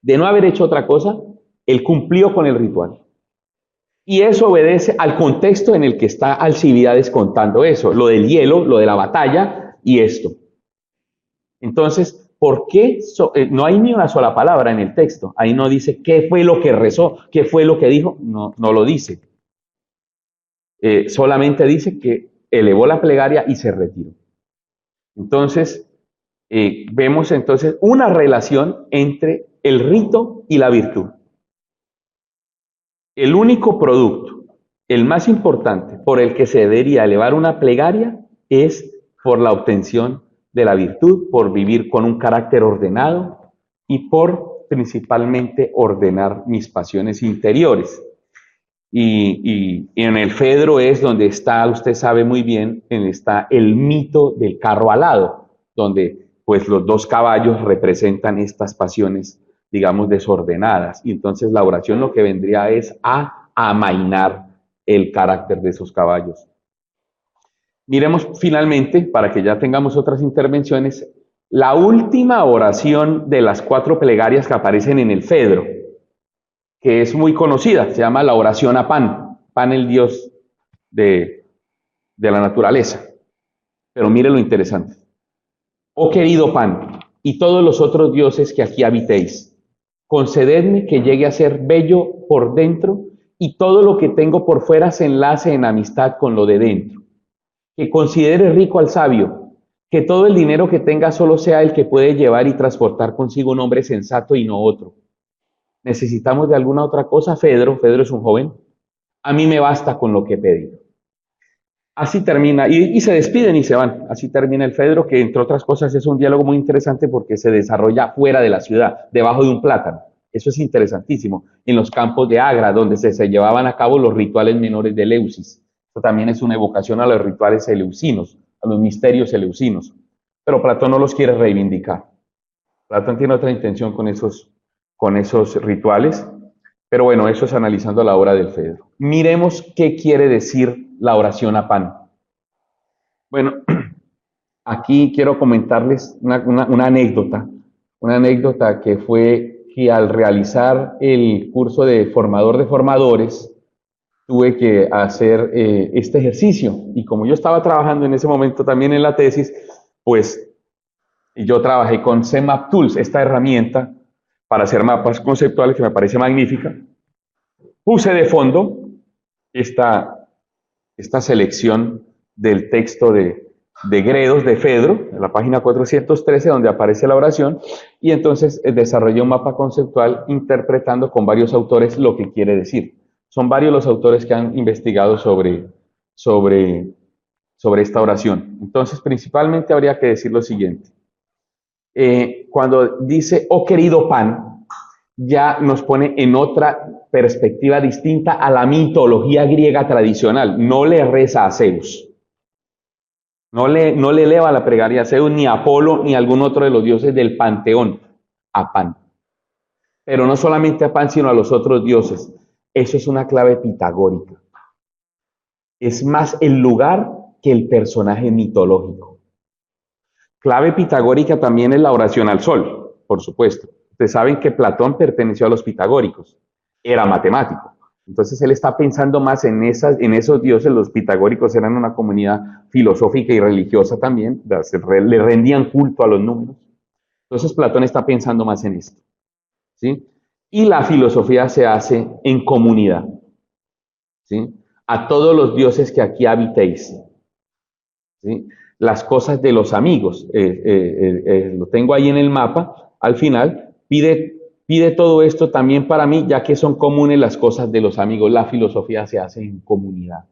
Speaker 2: de no haber hecho otra cosa, él cumplió con el ritual. Y eso obedece al contexto en el que está Alcibiades contando eso, lo del hielo, lo de la batalla y esto. Entonces, ¿por qué no hay ni una sola palabra en el texto? Ahí no dice qué fue lo que rezó, qué fue lo que dijo, no lo dice. Solamente dice que elevó la plegaria y se retiró. Entonces, vemos entonces una relación entre el rito y la virtud. El único producto, el más importante, por el que se debería elevar una plegaria es por la obtención de la virtud, por vivir con un carácter ordenado y por principalmente ordenar mis pasiones interiores. Y en el Fedro es donde está, usted sabe muy bien, está el mito del carro alado, donde pues los dos caballos representan estas pasiones, digamos, desordenadas. Y entonces la oración lo que vendría es a amainar el carácter de esos caballos. Miremos finalmente, para que ya tengamos otras intervenciones, la última oración de las 4 plegarias que aparecen en el Fedro, que es muy conocida, se llama la oración a Pan, Pan el dios de la naturaleza. Pero mire lo interesante. Oh querido Pan, y todos los otros dioses que aquí habitéis, concededme que llegue a ser bello por dentro y todo lo que tengo por fuera se enlace en amistad con lo de dentro. que considere rico al sabio, que todo el dinero que tenga solo sea el que puede llevar y transportar consigo un hombre sensato y no otro. ¿Necesitamos de alguna otra cosa? Fedro es un joven, a mí me basta con lo que he pedido. Así termina, y se despiden y se van. Así termina el Fedro, que entre otras cosas es un diálogo muy interesante porque se desarrolla fuera de la ciudad, debajo de un plátano. Eso es interesantísimo. En los campos de Agra, donde se llevaban a cabo los rituales menores de Eleusis. Esto también es una evocación a los rituales eleusinos, a los misterios eleusinos. Pero Platón no los quiere reivindicar. Platón tiene otra intención con esos rituales. Pero bueno, eso es analizando la obra del Fedro. Miremos qué quiere decir la oración a Pan. Bueno, aquí quiero comentarles una anécdota que fue que al realizar el curso de formador de formadores, tuve que hacer este ejercicio. Y como yo estaba trabajando en ese momento también en la tesis, pues yo trabajé con CMAP Tools, esta herramienta para hacer mapas conceptuales que me parece magnífica. Puse de fondo esta selección del texto de Gredos, de Fedro, en la página 413, donde aparece la oración, y entonces desarrollé un mapa conceptual interpretando con varios autores lo que quiere decir. Son varios los autores que han investigado sobre esta oración. Entonces, principalmente habría que decir lo siguiente. Cuando dice, oh querido Pan, ya nos pone en otra perspectiva distinta a la mitología griega tradicional. No le reza a Zeus. No le eleva la plegaria a Zeus, ni a Apolo, ni a algún otro de los dioses del panteón. A Pan. Pero no solamente a Pan, sino a los otros dioses. Eso es una clave pitagórica. Es más el lugar que el personaje mitológico. Clave pitagórica también es la oración al sol, por supuesto. Ustedes saben que Platón perteneció a los pitagóricos, era matemático. Entonces él está pensando más en esos dioses. Los pitagóricos eran una comunidad filosófica y religiosa también, le rendían culto a los números. Entonces Platón está pensando más en esto, ¿sí? Y la filosofía se hace en comunidad, ¿sí? A todos los dioses que aquí habitéis, ¿sí? Las cosas de los amigos, lo tengo ahí en el mapa, al final, pide todo esto también para mí, ya que son comunes las cosas de los amigos. La filosofía se hace en comunidad.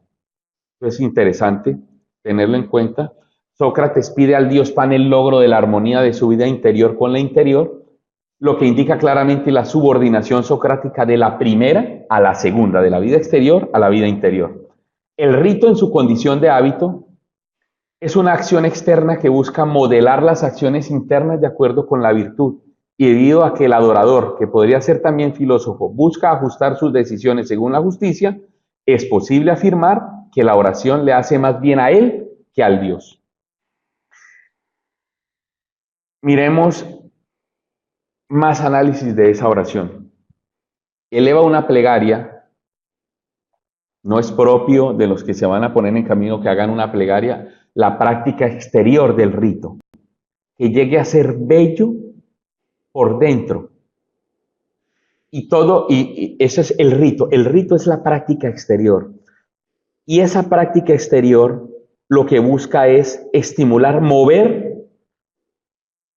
Speaker 2: Es interesante tenerlo en cuenta. Sócrates pide al dios Pan el logro de la armonía de su vida interior con la interior, lo que indica claramente la subordinación socrática de la primera a la segunda, de la vida exterior a la vida interior. El rito en su condición de hábito es una acción externa que busca modelar las acciones internas de acuerdo con la virtud. Y debido a que el adorador, que podría ser también filósofo, busca ajustar sus decisiones según la justicia, es posible afirmar que la oración le hace más bien a él que al Dios. Miremos más análisis de esa oración. Eleva una plegaria. No es propio de los que se van a poner en camino que hagan una plegaria la práctica exterior del rito, que llegue a ser bello por dentro. Y ese es el rito. El rito es la práctica exterior. Y esa práctica exterior lo que busca es estimular, mover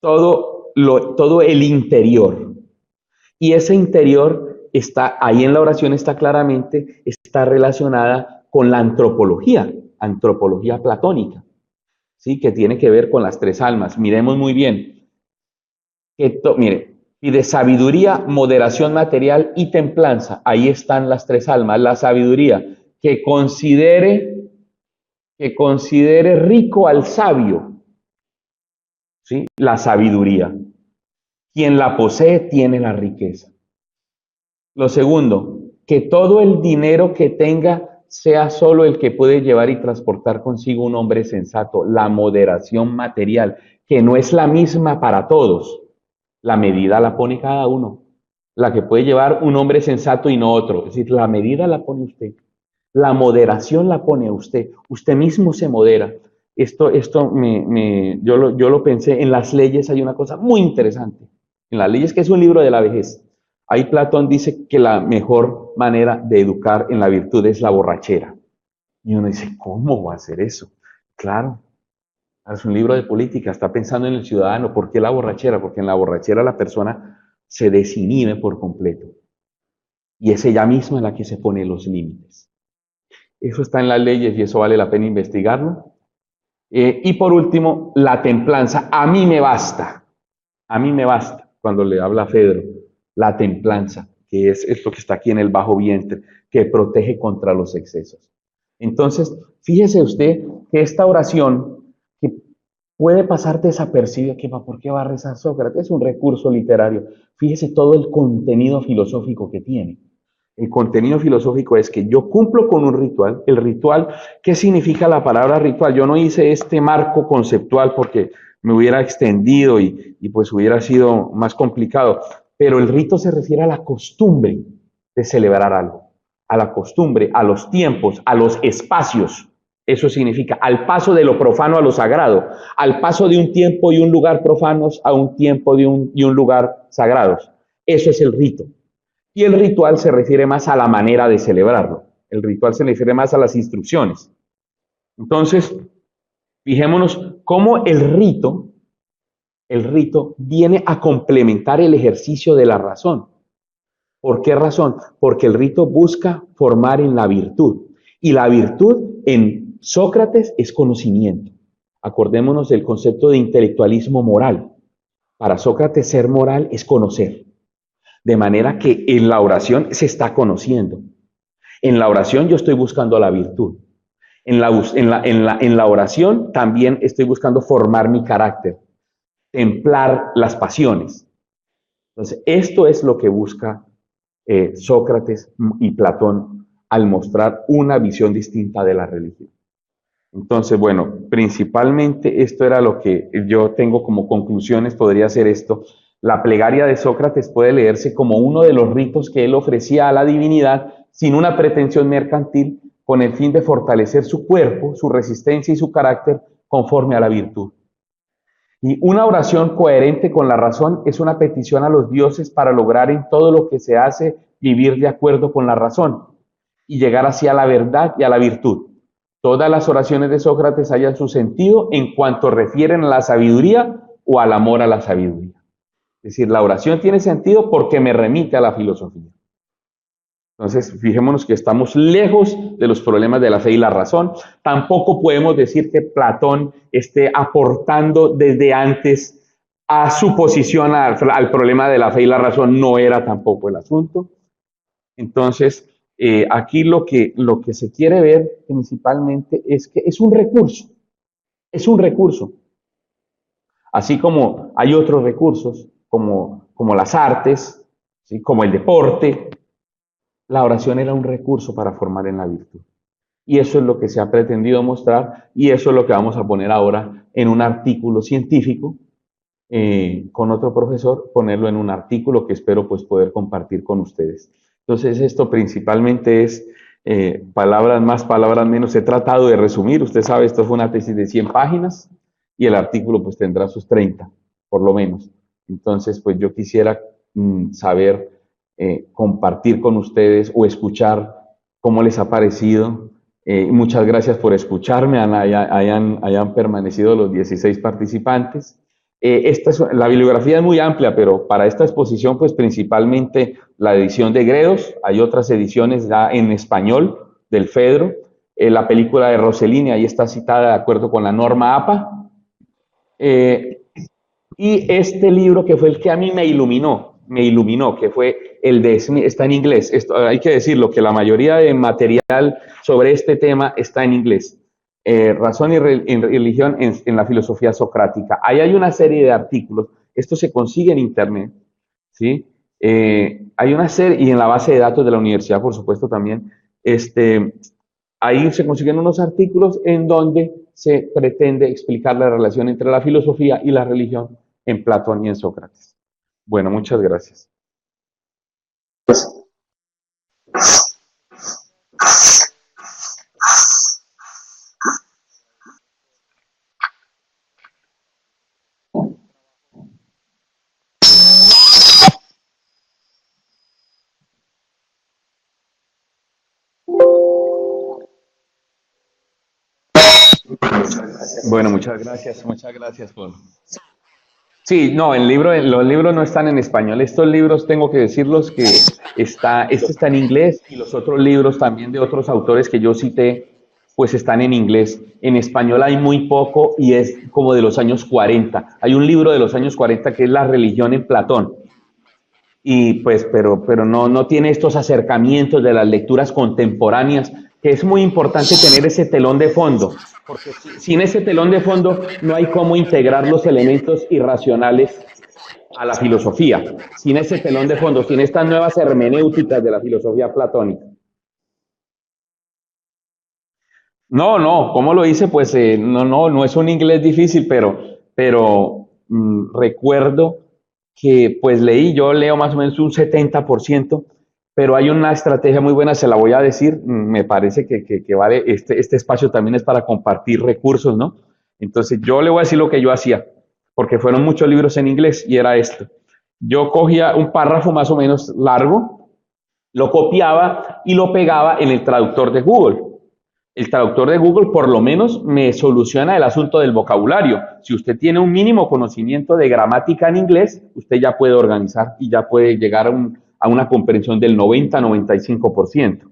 Speaker 2: todo el interior. Y ese interior está, ahí en la oración está claramente, está relacionada con la antropología platónica, ¿sí? Que tiene que ver con las tres almas. Miremos muy bien. Mire, y de sabiduría, moderación material y templanza. Ahí están las tres almas. La sabiduría, que considere rico al sabio, ¿sí? La sabiduría. Quien la posee tiene la riqueza. Lo segundo, que todo el dinero que tenga sea solo el que puede llevar y transportar consigo un hombre sensato. La moderación material, que no es la misma para todos. La medida la pone cada uno. La que puede llevar un hombre sensato y no otro. Es decir, la medida la pone usted. La moderación la pone usted. Usted mismo se modera. Yo lo pensé. En las leyes hay una cosa muy interesante. En las leyes, que es un libro de la vejez. Ahí Platón dice que la mejor manera de educar en la virtud es la borrachera. Y uno dice, ¿cómo va a ser eso? Claro, es un libro de política, está pensando en el ciudadano. ¿Por qué la borrachera? Porque en la borrachera la persona se desinhibe por completo y es ella misma la que se pone los límites. Eso está en las leyes y eso vale la pena investigarlo. Y por último, la templanza. A mí me basta, cuando le habla a Fedro, la templanza, que es esto que está aquí en el bajo vientre, que protege contra los excesos. Entonces, fíjese usted que esta oración, que puede pasar desapercibida, que ¿por qué va a rezar Sócrates? Es un recurso literario. Fíjese todo el contenido filosófico que tiene. El contenido filosófico es que yo cumplo con un ritual. El ritual, ¿qué significa la palabra ritual? Yo no hice este marco conceptual porque me hubiera extendido y pues hubiera sido más complicado. Pero el rito se refiere a la costumbre de celebrar algo, a la costumbre, a los tiempos, a los espacios. Eso significa al paso de lo profano a lo sagrado, al paso de un tiempo y un lugar profanos a un tiempo y un lugar sagrados. Eso es el rito. Y el ritual se refiere más a la manera de celebrarlo. El ritual se refiere más a las instrucciones. Entonces, fijémonos cómo el rito viene a complementar el ejercicio de la razón. ¿Por qué razón? Porque el rito busca formar en la virtud. Y la virtud en Sócrates es conocimiento. Acordémonos del concepto de intelectualismo moral. Para Sócrates ser moral es conocer. De manera que en la oración se está conociendo. En la oración yo estoy buscando la virtud. En la oración también estoy buscando formar mi carácter, templar las pasiones. Entonces, esto es lo que busca Sócrates y Platón al mostrar una visión distinta de la religión. Entonces, bueno, principalmente esto era lo que yo tengo como conclusiones, podría ser esto. La plegaria de Sócrates puede leerse como uno de los ritos que él ofrecía a la divinidad sin una pretensión mercantil, con el fin de fortalecer su cuerpo, su resistencia y su carácter conforme a la virtud. Y una oración coherente con la razón es una petición a los dioses para lograr en todo lo que se hace vivir de acuerdo con la razón y llegar hacia la verdad y a la virtud. Todas las oraciones de Sócrates hallan su sentido en cuanto refieren a la sabiduría o al amor a la sabiduría. Es decir, la oración tiene sentido porque me remite a la filosofía. Entonces, fijémonos que estamos lejos de los problemas de la fe y la razón. Tampoco podemos decir que Platón esté aportando desde antes a su posición al problema de la fe y la razón. No era tampoco el asunto. Entonces, aquí lo que se quiere ver principalmente es que es un recurso. Es un recurso. Así como hay otros recursos, como las artes, ¿sí? Como el deporte, la oración era un recurso para formar en la virtud. Y eso es lo que se ha pretendido mostrar y eso es lo que vamos a poner ahora en un artículo científico con otro profesor, ponerlo en un artículo que espero pues poder compartir con ustedes. Entonces esto principalmente es palabras más, palabras menos. He tratado de resumir, usted sabe, esto fue una tesis de 100 páginas y el artículo pues tendrá sus 30, por lo menos. Entonces pues yo quisiera saber compartir con ustedes o escuchar cómo les ha parecido. Muchas gracias por escucharme, hayan permanecido los 16 participantes. La bibliografía es muy amplia, pero para esta exposición, pues principalmente la edición de Gredos, hay otras ediciones ya en español del Fedro, la película de Rossellini, ahí está citada de acuerdo con la norma APA, eh, y este libro que fue el que a mí me iluminó, que fue el de Smith, está en inglés. Esto, hay que decirlo, que la mayoría de material sobre este tema está en inglés. Razón y religión en la filosofía socrática. Ahí hay una serie de artículos, esto se consigue en internet, ¿sí? Hay una serie, y en la base de datos de la universidad, por supuesto, también, ahí se consiguen unos artículos en donde se pretende explicar la relación entre la filosofía y la religión en Platón y en Sócrates. Bueno, muchas gracias. Bueno, muchas gracias por... Sí, no, los libros no están en español. Estos libros tengo que decirlos que este está en inglés y los otros libros también de otros autores que yo cité, pues están en inglés. En español hay muy poco y es como de los años 40. Hay un libro de los años 40 que es La religión en Platón. Y pues, pero no tiene estos acercamientos de las lecturas contemporáneas, que es muy importante tener ese telón de fondo, porque sin ese telón de fondo no hay cómo integrar los elementos irracionales a la filosofía, sin ese telón de fondo, sin estas nuevas hermenéuticas de la filosofía platónica. No, ¿cómo lo hice? Pues no es un inglés difícil, pero recuerdo que pues yo leo más o menos un 70%, pero hay una estrategia muy buena, se la voy a decir, me parece que vale, este espacio también es para compartir recursos, ¿no? Entonces yo le voy a decir lo que yo hacía, porque fueron muchos libros en inglés y era esto. Yo cogía un párrafo más o menos largo, lo copiaba y lo pegaba en el traductor de Google. El traductor de Google por lo menos me soluciona el asunto del vocabulario. Si usted tiene un mínimo conocimiento de gramática en inglés, usted ya puede organizar y ya puede llegar a una comprensión del 90-95%.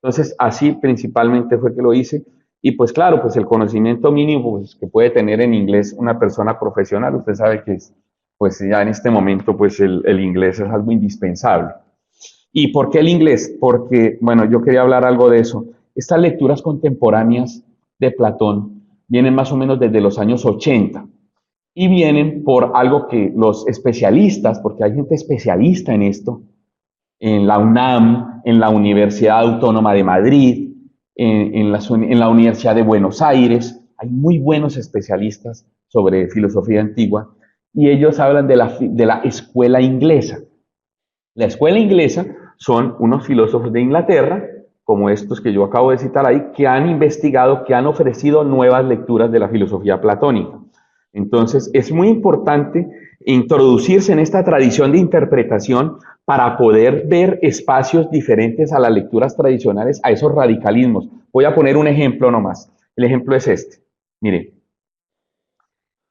Speaker 2: Entonces, así principalmente fue que lo hice. Y pues claro, pues el conocimiento mínimo pues, que puede tener en inglés una persona profesional, usted sabe que pues ya en este momento pues el inglés es algo indispensable. ¿Y por qué el inglés? Porque, bueno, yo quería hablar algo de eso. Estas lecturas contemporáneas de Platón vienen más o menos desde los años 80 y vienen por algo que los especialistas, porque hay gente especialista en esto, en la UNAM, en la Universidad Autónoma de Madrid, en la Universidad de Buenos Aires, hay muy buenos especialistas sobre filosofía antigua y ellos hablan de la escuela inglesa. La escuela inglesa son unos filósofos de Inglaterra, como estos que yo acabo de citar ahí, que han investigado, que han ofrecido nuevas lecturas de la filosofía platónica. Entonces, es muy importante introducirse en esta tradición de interpretación para poder ver espacios diferentes a las lecturas tradicionales, a esos radicalismos. Voy a poner un ejemplo nomás. El ejemplo es este. Mire,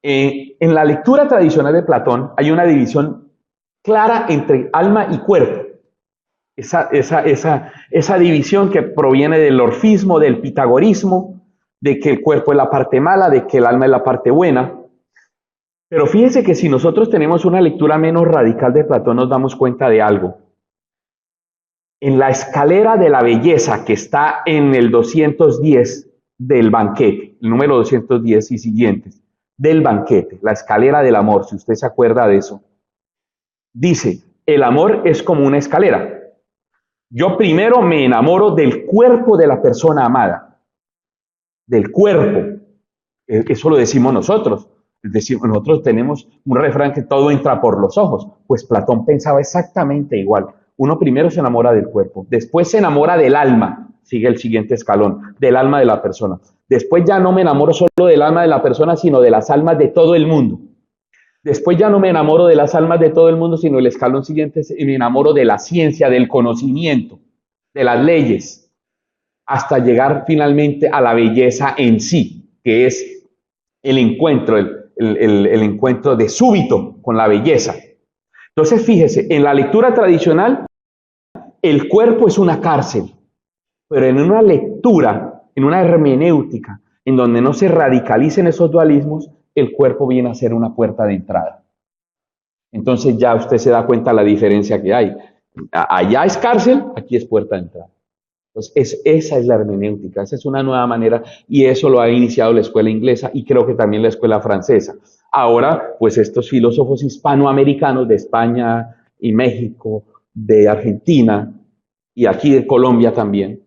Speaker 2: en la lectura tradicional de Platón hay una división clara entre alma y cuerpo. Esa división que proviene del orfismo, del pitagorismo, de que el cuerpo es la parte mala, de que el alma es la parte buena. Pero fíjense que si nosotros tenemos una lectura menos radical de Platón, nos damos cuenta de algo. En la escalera de la belleza que está en el 210 del banquete, el número 210 y siguientes, del banquete, la escalera del amor, si usted se acuerda de eso, dice, el amor es como una escalera. Yo primero me enamoro del cuerpo de la persona amada, del cuerpo. Eso lo decimos nosotros. Es decir, nosotros tenemos un refrán que todo entra por los ojos. Pues Platón pensaba exactamente igual. Uno primero se enamora del cuerpo, después se enamora del alma, sigue el siguiente escalón, del alma de la persona. Después ya no me enamoro solo del alma de la persona, sino de las almas de todo el mundo. Después ya no me enamoro de las almas de todo el mundo, sino el escalón siguiente me enamoro de la ciencia, del conocimiento, de las leyes, hasta llegar finalmente a la belleza en sí, que es el encuentro, el encuentro de súbito con la belleza. Entonces, fíjese, en la lectura tradicional, el cuerpo es una cárcel, pero en una lectura, en una hermenéutica, en donde no se radicalicen esos dualismos, el cuerpo viene a ser una puerta de entrada. Entonces ya usted se da cuenta de la diferencia que hay. Allá es cárcel, aquí es puerta de entrada. Entonces esa es la hermenéutica, esa es una nueva manera y eso lo ha iniciado la escuela inglesa y creo que también la escuela francesa. Ahora, pues estos filósofos hispanoamericanos de España y México, de Argentina y aquí de Colombia también,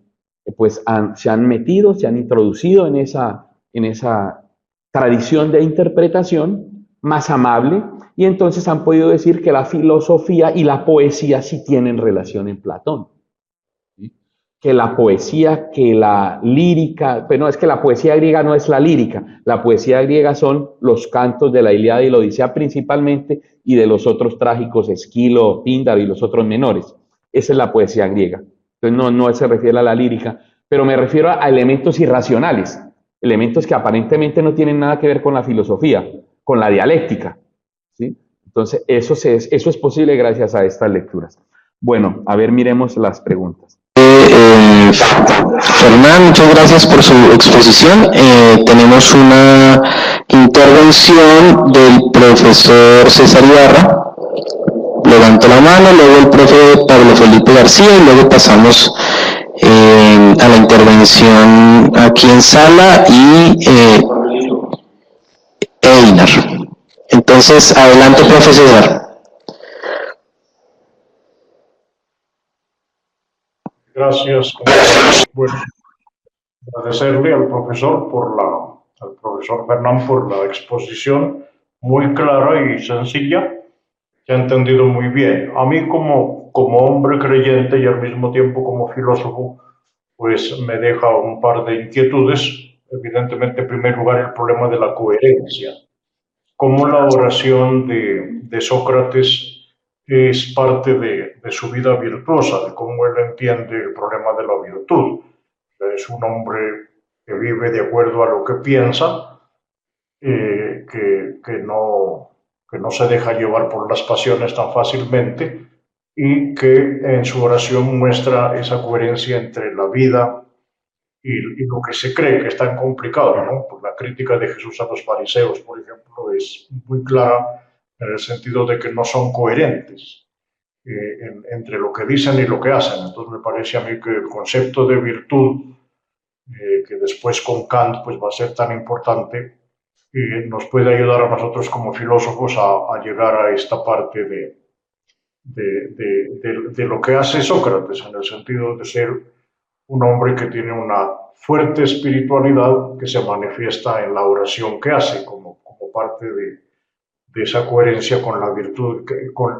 Speaker 2: pues se han metido, se han introducido en esa tradición de interpretación más amable y entonces han podido decir que la filosofía y la poesía sí tienen relación en Platón. ¿Sí? Que la poesía, que la lírica, pero no, es que la poesía griega no es la lírica, la poesía griega son los cantos de la Ilíada y la Odisea principalmente y de los otros trágicos, Esquilo, Píndaro y los otros menores. Esa es la poesía griega. Entonces no se refiere a la lírica, pero me refiero a elementos irracionales. elementos que aparentemente no tienen nada que ver con la filosofía, con la dialéctica, ¿sí? Entonces, eso es posible gracias a estas lecturas. Bueno, a ver, miremos las preguntas.
Speaker 1: Fernán, muchas gracias por su exposición. Tenemos una intervención del profesor César Ibarra. Levanto la mano, luego el profe Pablo Felipe García y luego pasamos a la intervención aquí en sala y Einar. Entonces, adelante, profe César.
Speaker 3: Gracias. Bueno, agradecerle al profesor Fernán por la exposición muy clara y sencilla, que ha entendido muy bien. A mí como hombre creyente y al mismo tiempo como filósofo, pues me deja un par de inquietudes. Evidentemente, en primer lugar, el problema de la coherencia. Cómo la oración de Sócrates es parte de su vida virtuosa, de cómo él entiende el problema de la virtud. Es un hombre que vive de acuerdo a lo que piensa, que no se deja llevar por las pasiones tan fácilmente y que en su oración muestra esa coherencia entre la vida y lo que se cree, que es tan complicado, ¿no? Pues la crítica de Jesús a los fariseos, por ejemplo, es muy clara en el sentido de que no son coherentes entre lo que dicen y lo que hacen. Entonces me parece a mí que el concepto de virtud, que después con Kant pues va a ser tan importante, nos puede ayudar a nosotros como filósofos a llegar a esta parte de lo que hace Sócrates, en el sentido de ser un hombre que tiene una fuerte espiritualidad que se manifiesta en la oración que hace como parte de esa coherencia con la virtud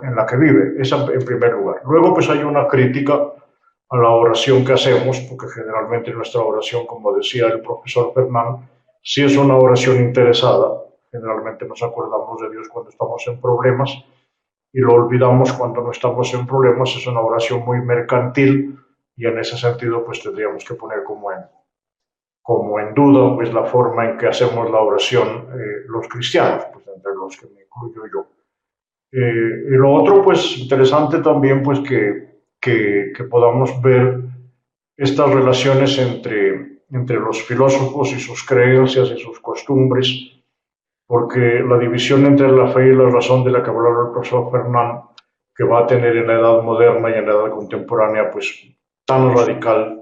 Speaker 3: en la que vive. Esa en primer lugar. Luego pues hay una crítica a la oración que hacemos, porque generalmente nuestra oración, como decía el profesor Fernán, sí es una oración interesada. Generalmente nos acordamos de Dios cuando estamos en problemas y lo olvidamos cuando no estamos en problemas. Es una oración muy mercantil y en ese sentido pues tendríamos que poner como en duda pues la forma en que hacemos la oración los cristianos, pues entre los que me incluyo yo. Y lo otro pues interesante también pues que podamos ver estas relaciones entre los filósofos y sus creencias y sus costumbres, porque la división entre la fe y la razón de la que hablaba el profesor Fernán, que va a tener en la edad moderna y en la edad contemporánea pues tan radical,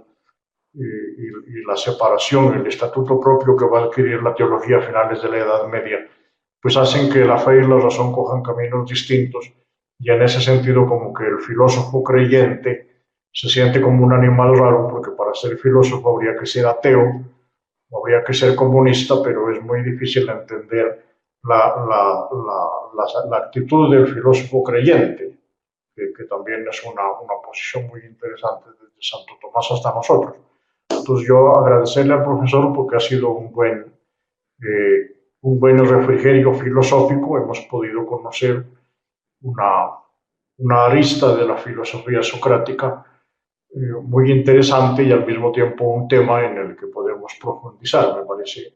Speaker 3: y la separación, el estatuto propio que va a adquirir la teología a finales de la Edad Media, pues hacen que la fe y la razón cojan caminos distintos, y en ese sentido como que el filósofo creyente se siente como un animal raro, porque para ser filósofo habría que ser ateo, o habría que ser comunista, pero es muy difícil entender la actitud del filósofo creyente, que también es una posición muy interesante desde Santo Tomás hasta nosotros. Entonces yo agradecerle al profesor porque ha sido un buen refrigerio filosófico. Hemos podido conocer una arista de la filosofía socrática muy interesante y al mismo tiempo un tema en el que podemos profundizar. Me parece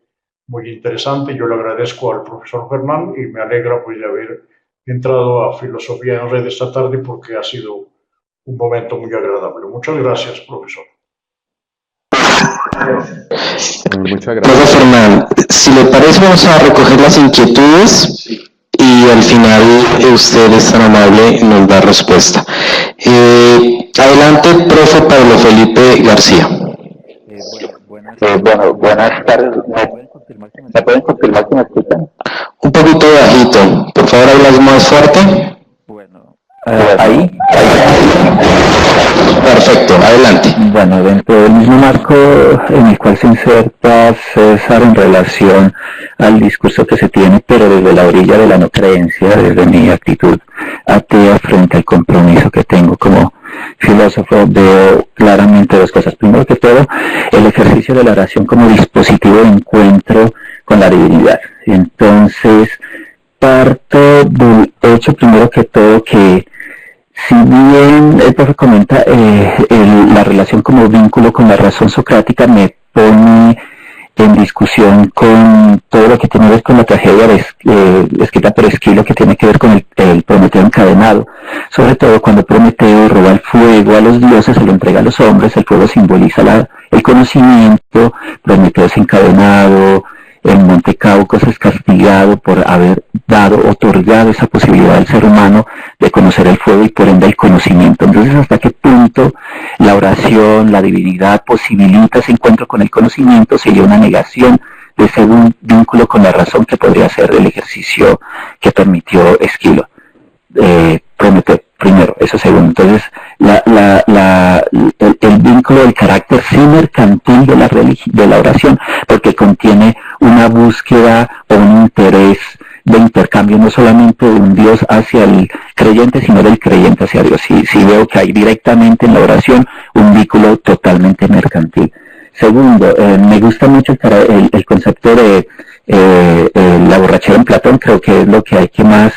Speaker 3: muy interesante. Yo le agradezco al profesor Fernán y me alegra pues de haber entrado a Filosofía en Red esta tarde porque ha sido un momento muy agradable. Muchas gracias, profesor.
Speaker 2: Muchas gracias.
Speaker 1: Profe Fernán, si le parece vamos a recoger las inquietudes y al final usted es tan amable y nos da respuesta. Adelante, profe Pablo Felipe García.
Speaker 4: Buenas tardes. ¿Me pueden confirmar que me escuchan?
Speaker 1: Un poquito bajito, por favor hablas más fuerte.
Speaker 4: Bueno, ahí.
Speaker 1: Perfecto, adelante.
Speaker 4: Bueno, dentro del mismo marco en el cual se inserta César en relación al discurso que se tiene, pero desde la orilla de la no creencia, desde mi actitud atea frente al compromiso que tengo como filósofo, veo claramente dos cosas. Primero que todo, el ejercicio de la oración como dispositivo de encuentro con la divinidad. Entonces, parto del hecho primero que todo que si bien el profe comenta la relación como vínculo con la razón socrática, me pone en discusión con todo lo que tiene que ver con la tragedia escrita por Esquilo, que tiene que ver con el Prometeo encadenado. Sobre todo cuando Prometeo roba el fuego a los dioses, se lo entrega a los hombres, el fuego simboliza el conocimiento, Prometeo es encadenado, en Monte Caucos es castigado por haber otorgado esa posibilidad al ser humano de conocer el fuego y por ende el conocimiento. Entonces, ¿hasta qué punto la oración, la divinidad posibilita ese encuentro con el conocimiento? Sería una negación de ese vínculo con la razón que podría ser el ejercicio que permitió Esquilo. Prometeo, primero, eso segundo. Entonces, el vínculo del carácter sí mercantil de la oración, porque contiene una búsqueda o un interés de intercambio, no solamente de un Dios hacia el creyente, sino del creyente hacia Dios. Sí veo que hay directamente en la oración un vínculo totalmente mercantil. Segundo, me gusta mucho el concepto de la borrachera en Platón. Creo que es lo que hay que más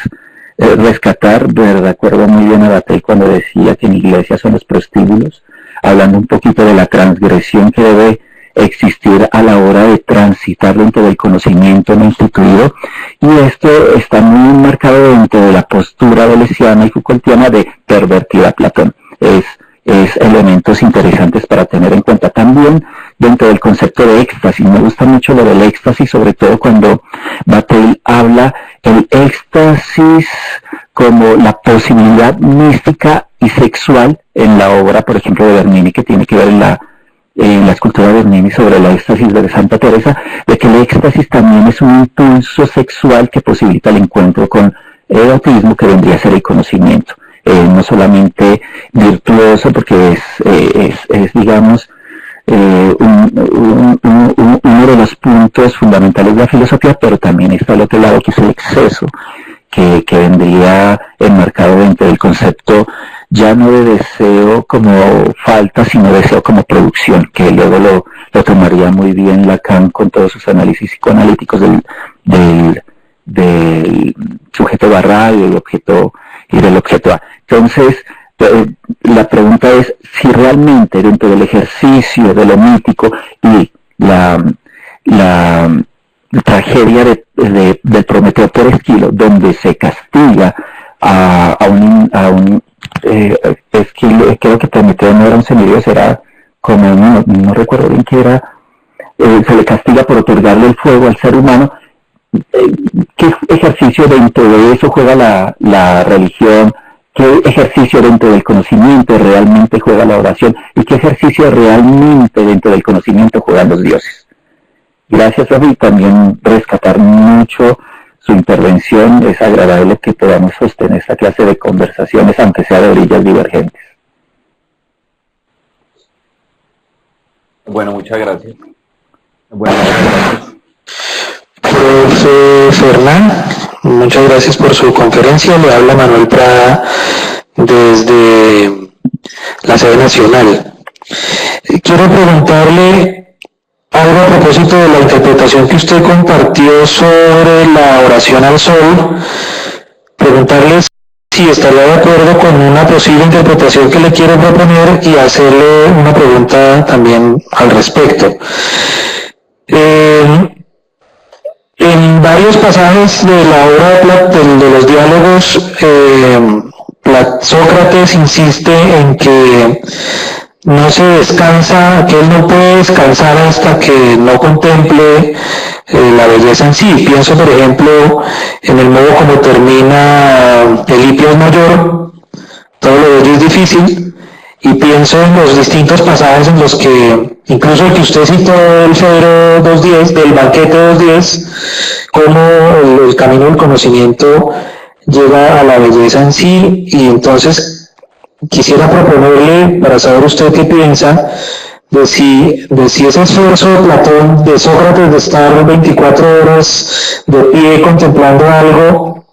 Speaker 4: rescatar. De acuerdo muy bien a Bataille cuando decía que en iglesia son los prostíbulos, hablando un poquito de la transgresión que debe existir a la hora de transitar dentro del conocimiento no instituido, y esto está muy marcado dentro de la postura deleuziana y Foucaultiana de pervertir a Platón. Es elementos interesantes para tener en cuenta. También dentro del concepto de éxtasis, me gusta mucho lo del éxtasis, sobre todo cuando Bataille habla el éxtasis como la posibilidad mística y sexual en la obra, por ejemplo, de Bernini, que tiene que ver en la escultura de Bernini sobre la éxtasis de Santa Teresa, de que el éxtasis también es un impulso sexual que posibilita el encuentro con el autismo, que vendría a ser el conocimiento. No solamente virtuoso, porque es digamos, uno de los puntos fundamentales de la filosofía, pero también está al otro lado, que es el exceso, que vendría enmarcado dentro del concepto ya no de deseo como falta, sino deseo como producción, que luego lo tomaría muy bien Lacan con todos sus análisis psicoanalíticos del sujeto barra y del objeto A. Entonces, la pregunta es si realmente dentro del ejercicio de lo mítico y la tragedia de Prometeo por Esquilo, donde se castiga a un Esquilo, creo que Prometeo no era un semidios, era como, no recuerdo bien qué era, se le castiga por otorgarle el fuego al ser humano. ¿Qué ejercicio dentro de eso juega la religión? ¿Qué ejercicio dentro del conocimiento realmente juega la oración? ¿Y qué ejercicio realmente dentro del conocimiento juegan los dioses? Gracias, Rafi, y también rescatar mucho su intervención. Es agradable que podamos sostener esta clase de conversaciones, aunque sea de orillas divergentes.
Speaker 2: Bueno, muchas gracias. Bueno, gracias.
Speaker 1: Profe Fernán, muchas gracias por su conferencia. Le habla Manuel Prada desde la sede nacional. Quiero preguntarle algo a propósito de la interpretación que usted compartió sobre la oración al sol. Preguntarle si estaría de acuerdo con una posible interpretación que le quiero proponer y hacerle una pregunta también al respecto. En varios pasajes de la obra de los diálogos, Sócrates insiste en que no se descansa, que él no puede descansar hasta que no contemple la belleza en sí. Pienso, por ejemplo, en el modo como termina el Hipios Mayor, todo lo bello es difícil, y pienso en los distintos pasajes en los que, incluso el que usted citó del Fedro 2.10, del banquete 2.10, cómo el camino del conocimiento llega a la belleza en sí. Y entonces quisiera proponerle, para saber usted qué piensa, de si ese esfuerzo de Platón, de Sócrates, de estar 24 horas de pie contemplando algo,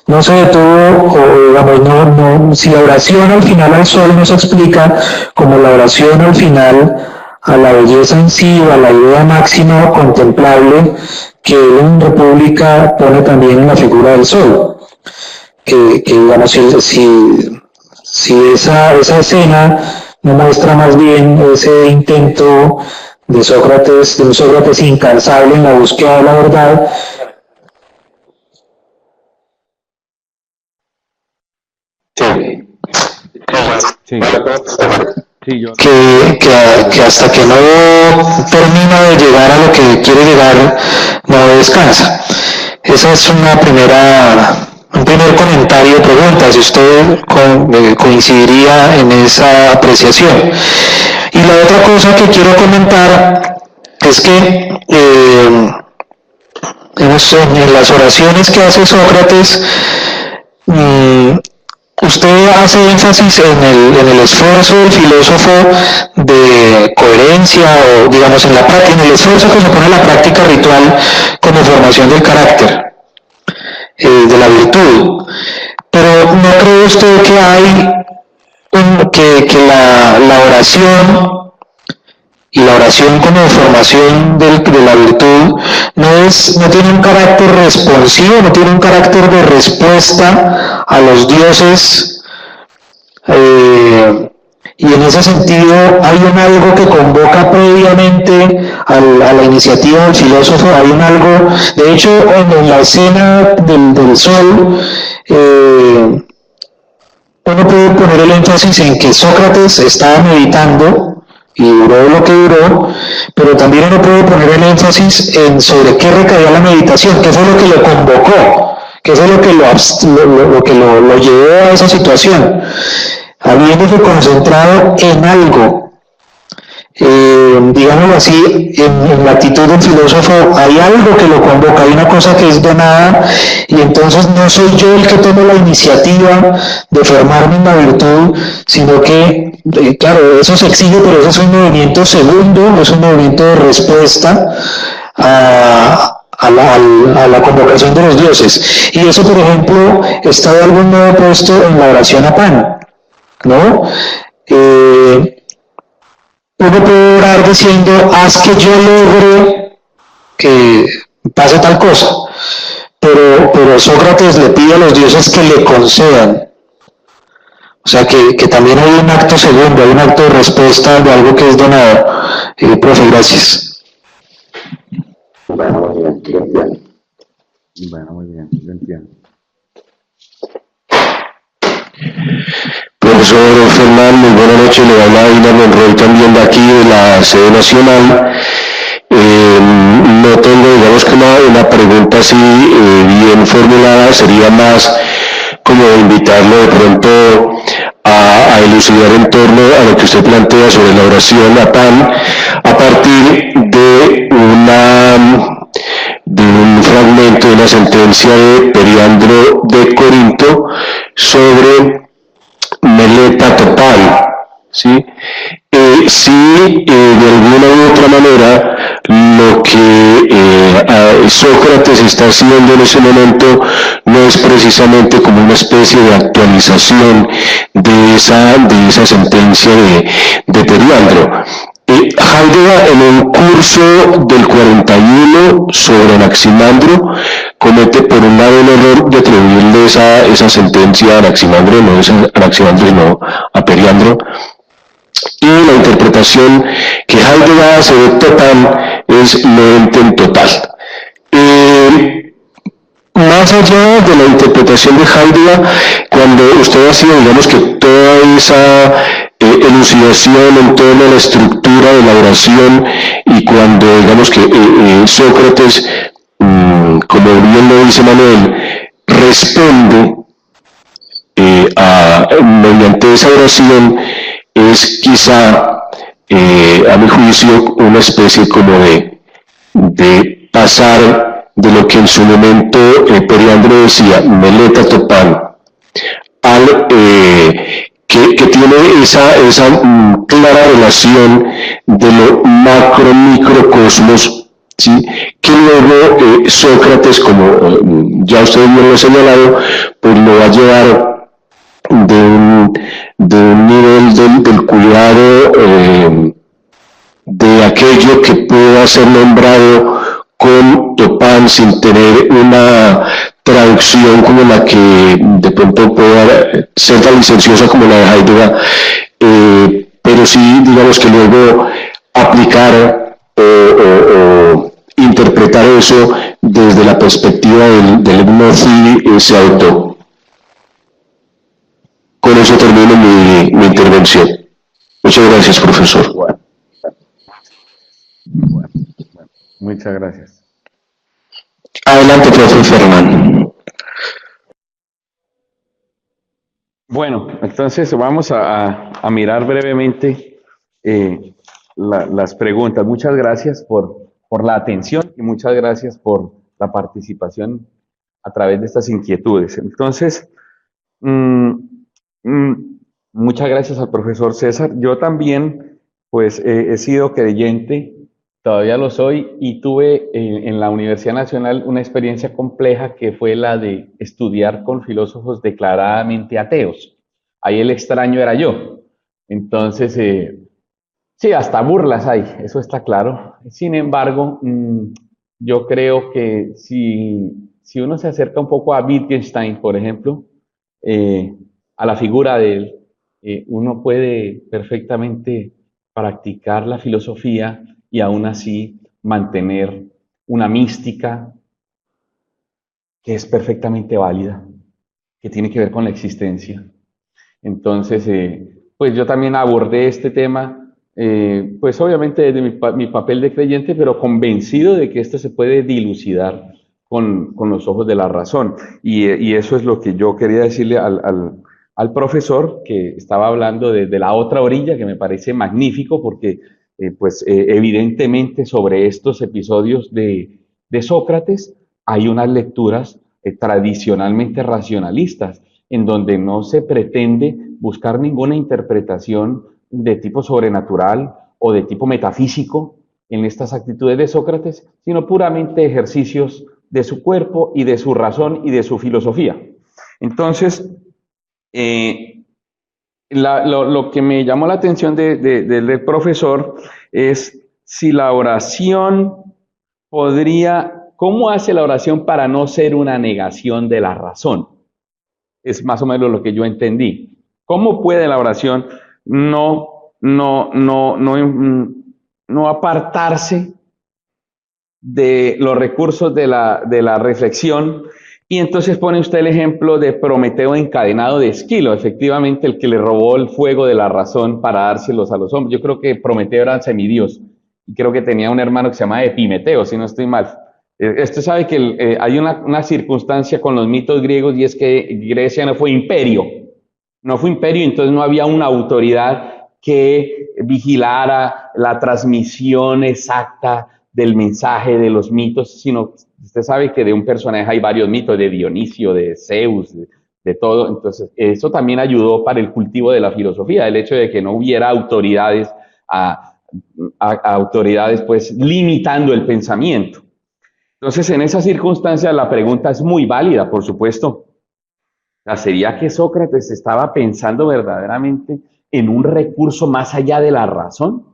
Speaker 1: no se detuvo, o digamos, si la oración al final al sol no se explica como la oración al final a la belleza en sí, o a la idea máxima o contemplable que en República pone también en la figura del sol. Que digamos, si esa escena no muestra más bien ese intento Sócrates, de un Sócrates incansable en la búsqueda de la verdad.
Speaker 2: Sí. Sí, yo...
Speaker 1: que hasta que no termina de llegar a lo que quiere llegar, no descansa. Esa es un primer comentario, pregunta, si usted coincidiría en esa apreciación. Y la otra cosa que quiero comentar es que en las oraciones que hace Sócrates, usted hace énfasis en el esfuerzo del filósofo de coherencia o, digamos, en el esfuerzo que se pone en la práctica ritual como formación del carácter, de la virtud. Pero ¿no cree usted que hay que la oración y la oración como formación de la virtud no tiene un carácter responsivo, no tiene un carácter de respuesta a los dioses, y en ese sentido hay algo que convoca previamente a la iniciativa del filósofo, hay algo, de hecho en la escena del sol, uno puede poner el énfasis en que Sócrates estaba meditando y duró lo que duró, pero también uno puede poner el énfasis en sobre qué recaía la meditación, qué fue lo que lo convocó, qué fue lo que lo llevó a esa situación, habiéndose concentrado en algo. Digámoslo así, en la actitud del filósofo hay algo que lo convoca, hay una cosa que es donada, y entonces no soy yo el que tomo la iniciativa de formarme en la virtud, sino que, claro, eso se exige, pero eso es un movimiento segundo, es un movimiento de respuesta a la convocación de los dioses. Y eso, por ejemplo, está de algún modo puesto en la oración a Pan, ¿no? Uno puede orar diciendo, haz que yo logre que pase tal cosa, pero Sócrates le pide a los dioses que le concedan. O sea que también hay un acto segundo, hay un acto de respuesta de algo que es donado. Profe, gracias.
Speaker 2: Bueno, muy bien, lo entiendo.
Speaker 5: Profesor Fernán, muy buenas noches, le habla Ina Monroy también de aquí, de la sede nacional. No tengo, digamos que una pregunta así bien formulada, sería más como invitarlo de pronto a elucidar en torno a lo que usted plantea sobre la oración a Pan, a partir de un fragmento de una sentencia de Periandro de Corinto sobre Meleta Topal, ¿sí? Si de alguna u otra manera lo que Sócrates está haciendo en ese momento no es precisamente como una especie de actualización de esa sentencia de Periandro. Heidegger, en un curso del 41 sobre Anaximandro, comete por un lado el error de atribuirle esa sentencia a Anaximandro, no es a Anaximandro sino a Periandro, y la interpretación que Heidegger hace de total es lo ente en total. Más allá de la interpretación de Heidegger, cuando usted hacía, digamos que toda esa elucidación en torno a la estructura de la oración, y cuando, digamos que Sócrates, como bien lo dice Manuel, responde mediante esa oración, es quizá, a mi juicio, una especie como de pasar de lo que en su momento Periandro decía, Meleta Topal, al que tiene esa clara relación de lo macro-microcosmos, ¿sí? Que luego Sócrates, como ya usted bien lo ha señalado, pues lo va a llevar de un nivel del cuidado de aquello que pueda ser nombrado con Topán sin tener una traducción como la que de pronto pueda ser tan licenciosa como la de Heidegger, pero sí, digamos que luego aplicar o interpretar eso desde la perspectiva del gnosis se auto. Con eso termino mi intervención. Muchas gracias, profesor.
Speaker 2: Muchas gracias.
Speaker 5: Adelante, profe Fernán.
Speaker 2: Bueno, entonces vamos a mirar brevemente las preguntas. Muchas gracias por la atención y muchas gracias por la participación a través de estas inquietudes. Entonces, muchas gracias al profesor César. Yo también, pues, he sido creyente, todavía lo soy, y tuve en la Universidad Nacional una experiencia compleja que fue la de estudiar con filósofos declaradamente ateos. Ahí el extraño era yo. Entonces, sí, hasta burlas hay, eso está claro. Sin embargo, yo creo que si uno se acerca un poco a Wittgenstein, por ejemplo, a la figura de él, uno puede perfectamente practicar la filosofía y aún así mantener una mística que es perfectamente válida, que tiene que ver con la existencia. Entonces, pues yo también abordé este tema, pues obviamente desde mi papel de creyente, pero convencido de que esto se puede dilucidar con los ojos de la razón. Y eso es lo que yo quería decirle al profesor, que estaba hablando de la otra orilla, que me parece magnífico, porque evidentemente sobre estos episodios de Sócrates hay unas lecturas tradicionalmente racionalistas, en donde no se pretende buscar ninguna interpretación de tipo sobrenatural o de tipo metafísico en estas actitudes de Sócrates, sino puramente ejercicios de su cuerpo y de su razón y de su filosofía. Entonces, lo que me llamó la atención del profesor es si la oración ¿cómo hace la oración para no ser una negación de la razón? Es más o menos lo que yo entendí. ¿Cómo puede la oración no apartarse de los recursos de la reflexión? Y entonces pone usted el ejemplo de Prometeo encadenado de Esquilo, efectivamente el que le robó el fuego de la razón para dárselos a los hombres. Yo creo que Prometeo era semidios y creo que tenía un hermano que se llama Epimeteo, si no estoy mal. Usted sabe que hay una circunstancia con los mitos griegos, y es que Grecia no fue imperio, entonces no había una autoridad que vigilara la transmisión exacta del mensaje de los mitos, sino usted sabe que de un personaje hay varios mitos, de Dionisio, de Zeus, de todo. Entonces eso también ayudó para el cultivo de la filosofía, el hecho de que no hubiera autoridades autoridades pues limitando el pensamiento. Entonces, en esa circunstancia, la pregunta es muy válida, por supuesto. ¿Sería que Sócrates estaba pensando verdaderamente en un recurso más allá de la razón?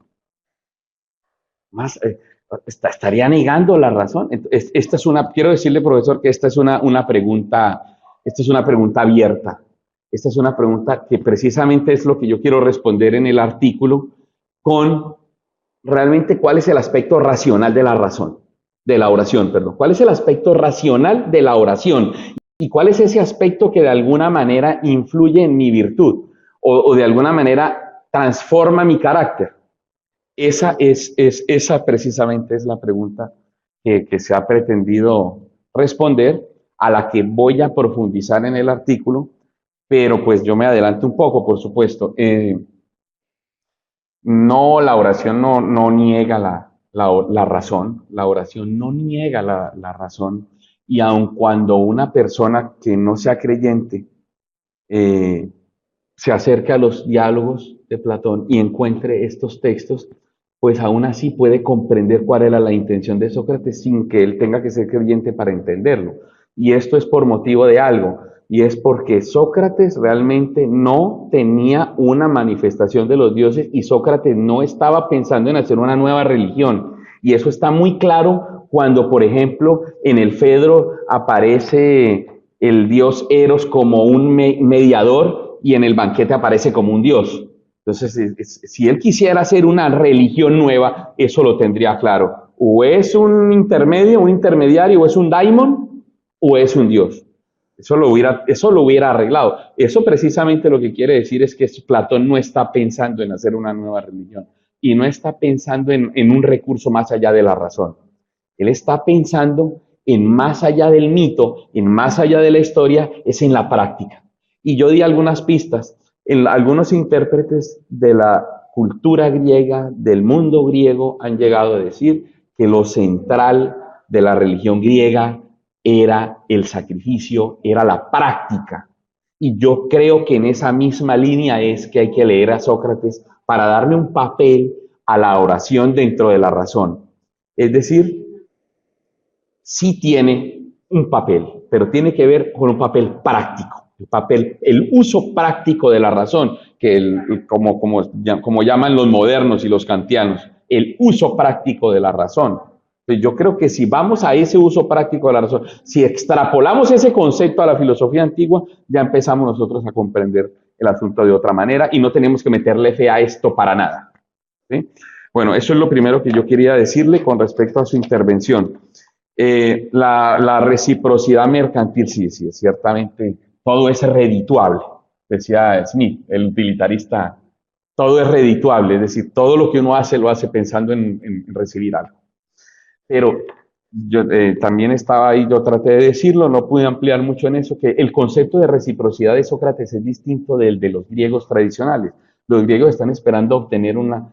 Speaker 2: ¿Estaría negando la razón? Quiero decirle, profesor, que esta es una pregunta abierta. Esta es una pregunta que precisamente es lo que yo quiero responder en el artículo, con realmente cuál es el aspecto racional de la razón. De la oración, perdón. ¿Cuál es el aspecto racional de la oración? ¿Y cuál es ese aspecto que de alguna manera influye en mi virtud? O de alguna manera transforma mi carácter. Esa precisamente es la pregunta que se ha pretendido responder, a la que voy a profundizar en el artículo, pero pues yo me adelanto un poco, por supuesto. No, la oración no niega la razón, la oración no niega la razón, y aun cuando una persona que no sea creyente se acerque a los diálogos de Platón y encuentre estos textos, pues aún así puede comprender cuál era la intención de Sócrates sin que él tenga que ser creyente para entenderlo. Y esto es por motivo de algo, y es porque Sócrates realmente no tenía una manifestación de los dioses, y Sócrates no estaba pensando en hacer una nueva religión. Y eso está muy claro cuando, por ejemplo, en el Fedro aparece el dios Eros como un mediador y en el banquete aparece como un dios. Entonces, si él quisiera hacer una religión nueva, eso lo tendría claro. o es un intermedio, un intermediario, o es un daimon, o es un dios. Eso lo hubiera arreglado. Eso precisamente lo que quiere decir es que Platón no está pensando en hacer una nueva religión y no está pensando en un recurso más allá de la razón. Él está pensando en más allá del mito, en más allá de la historia, es en la práctica. Y yo di algunas pistas. Algunos intérpretes de la cultura griega, del mundo griego, han llegado a decir que lo central de la religión griega era el sacrificio, era la práctica. Y yo creo que en esa misma línea es que hay que leer a Sócrates para darle un papel a la oración dentro de la razón. Es decir, sí tiene un papel, pero tiene que ver con un papel práctico, el uso práctico de la razón, que como llaman los modernos y los kantianos, el uso práctico de la razón. Entonces yo creo que si vamos a ese uso práctico de la razón, si extrapolamos ese concepto a la filosofía antigua, ya empezamos nosotros a comprender el asunto de otra manera y no tenemos que meterle fe a esto para nada, ¿sí? Bueno, eso es lo primero que yo quería decirle con respecto a su intervención. La reciprocidad mercantil, sí, ciertamente todo es redituable, decía Smith, el utilitarista, todo es redituable, es decir, todo lo que uno hace lo hace pensando en recibir algo. Pero yo también estaba ahí, yo traté de decirlo, no pude ampliar mucho en eso, que el concepto de reciprocidad de Sócrates es distinto del de los griegos tradicionales. Los griegos están esperando obtener un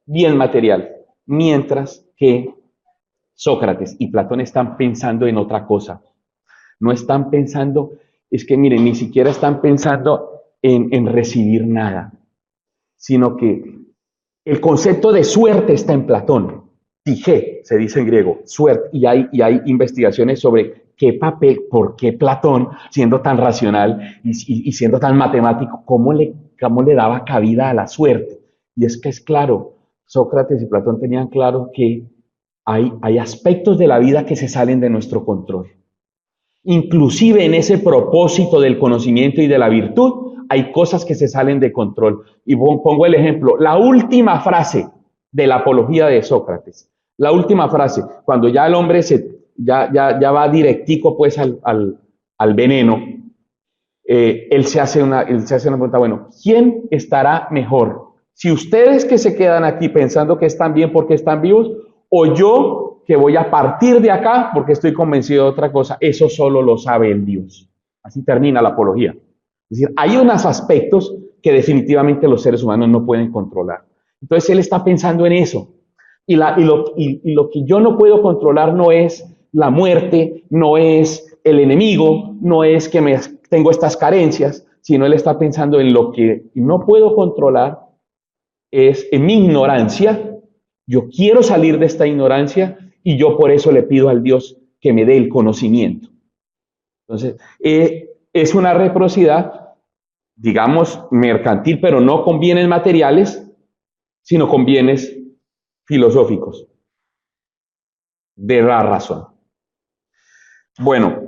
Speaker 2: bien material, mientras que Sócrates y Platón están pensando en otra cosa. No están pensando, es que miren, ni siquiera están pensando en recibir nada, sino que el concepto de suerte está en Platón. Tige, se dice en griego, suerte, y hay investigaciones sobre qué papel, por qué Platón, siendo tan racional y siendo tan matemático, cómo le daba cabida a la suerte. Y es que es claro, Sócrates y Platón tenían claro que hay aspectos de la vida que se salen de nuestro control. Inclusive en ese propósito del conocimiento y de la virtud, hay cosas que se salen de control. Y pongo el ejemplo, la última frase de la apología de Sócrates, la última frase, cuando ya el hombre ya va directico pues al veneno, él se hace una pregunta, bueno, ¿quién estará mejor? Si ustedes que se quedan aquí pensando que están bien porque están vivos, o yo que voy a partir de acá porque estoy convencido de otra cosa, eso solo lo sabe el Dios. Así termina la apología. Es decir, hay unos aspectos que definitivamente los seres humanos no pueden controlar. Entonces él está pensando en eso. Y lo que yo no puedo controlar no es la muerte, no es el enemigo, no es que tengo estas carencias, sino él está pensando en lo que no puedo controlar, es en mi ignorancia. Yo quiero salir de esta ignorancia y yo por eso le pido al Dios que me dé el conocimiento. Entonces, es una reciprocidad, digamos, mercantil, pero no con bienes materiales, sino con bienes filosóficos de la razón. Bueno,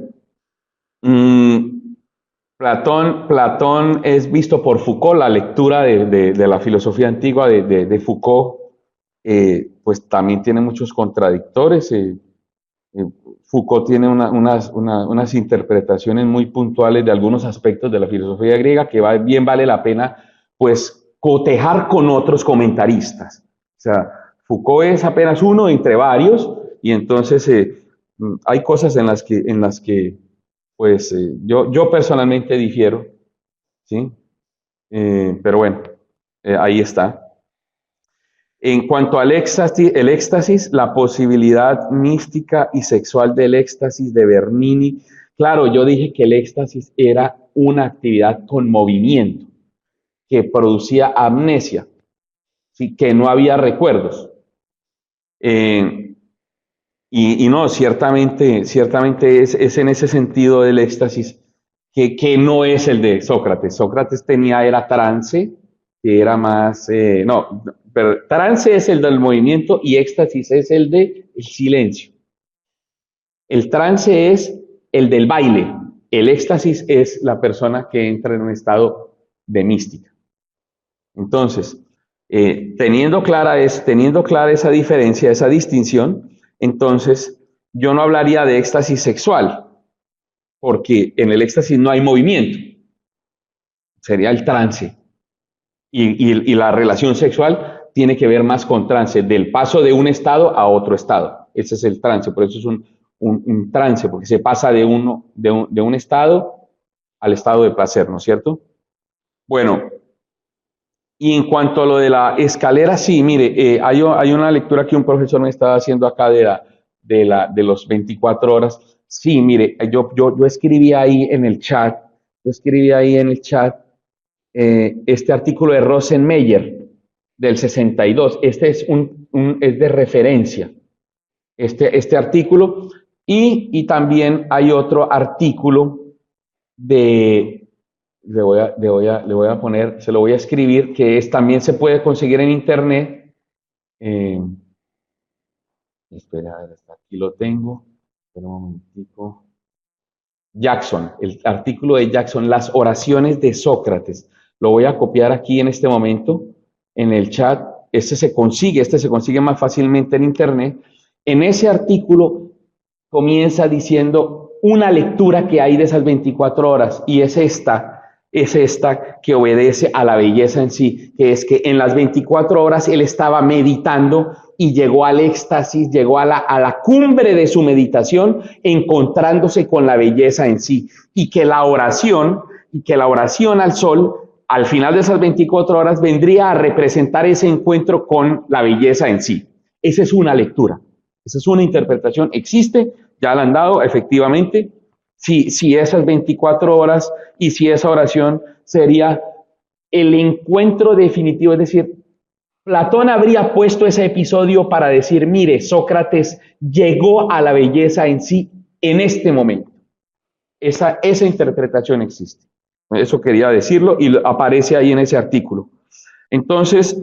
Speaker 2: Platón es visto por Foucault, la lectura de la filosofía antigua de Foucault, pues también tiene muchos contradictores. Foucault tiene unas interpretaciones muy puntuales de algunos aspectos de la filosofía griega que bien vale la pena pues cotejar con otros comentaristas. O sea, Foucault es apenas uno entre varios y entonces hay cosas en las que pues yo personalmente difiero, ¿sí? Pero bueno, ahí está. En cuanto al éxtasis, la posibilidad mística y sexual del éxtasis de Bernini, claro, yo dije que el éxtasis era una actividad con movimiento, que producía amnesia, ¿sí? Que no había recuerdos. Y no, ciertamente es en ese sentido del éxtasis que no es el de Sócrates. Sócrates era trance, que era más, pero trance es el del movimiento y éxtasis es el del silencio. El trance es el del baile, el éxtasis es la persona que entra en un estado de mística. Entonces, Teniendo clara esa diferencia, esa distinción, entonces yo no hablaría de éxtasis sexual, porque en el éxtasis no hay movimiento, sería el trance. Y la relación sexual tiene que ver más con trance, del paso de un estado a otro estado. Ese es el trance, por eso es un trance, porque se pasa de un estado al estado de placer, ¿no es cierto? Bueno, y en cuanto a lo de la escalera, sí, mire, hay una lectura que un profesor me estaba haciendo acá de los 24 horas. Sí, mire, yo escribí ahí en el chat, este artículo de Rosenmeyer del 62. Este es es de referencia, este artículo. Y también hay otro artículo le voy a poner, se lo voy a escribir, que también se puede conseguir en internet. Espera, a ver, aquí lo tengo. Espera un momentico. Jackson, el artículo de Jackson, las oraciones de Sócrates. Lo voy a copiar aquí en este momento, en el chat. Este se consigue más fácilmente en internet. En ese artículo comienza diciendo una lectura que hay de esas 24 horas, y es esta que obedece a la belleza en sí, que es que en las 24 horas él estaba meditando y llegó al éxtasis, llegó a la cumbre de su meditación, encontrándose con la belleza en sí, y que la oración al sol, al final de esas 24 horas, vendría a representar ese encuentro con la belleza en sí. Esa es una lectura, esa es una interpretación, existe, ya la han dado, efectivamente. Si esas 24 horas y si esa oración sería el encuentro definitivo, es decir, Platón habría puesto ese episodio para decir, mire, Sócrates llegó a la belleza en sí en este momento. Esa interpretación existe. Eso quería decirlo y aparece ahí en ese artículo. Entonces,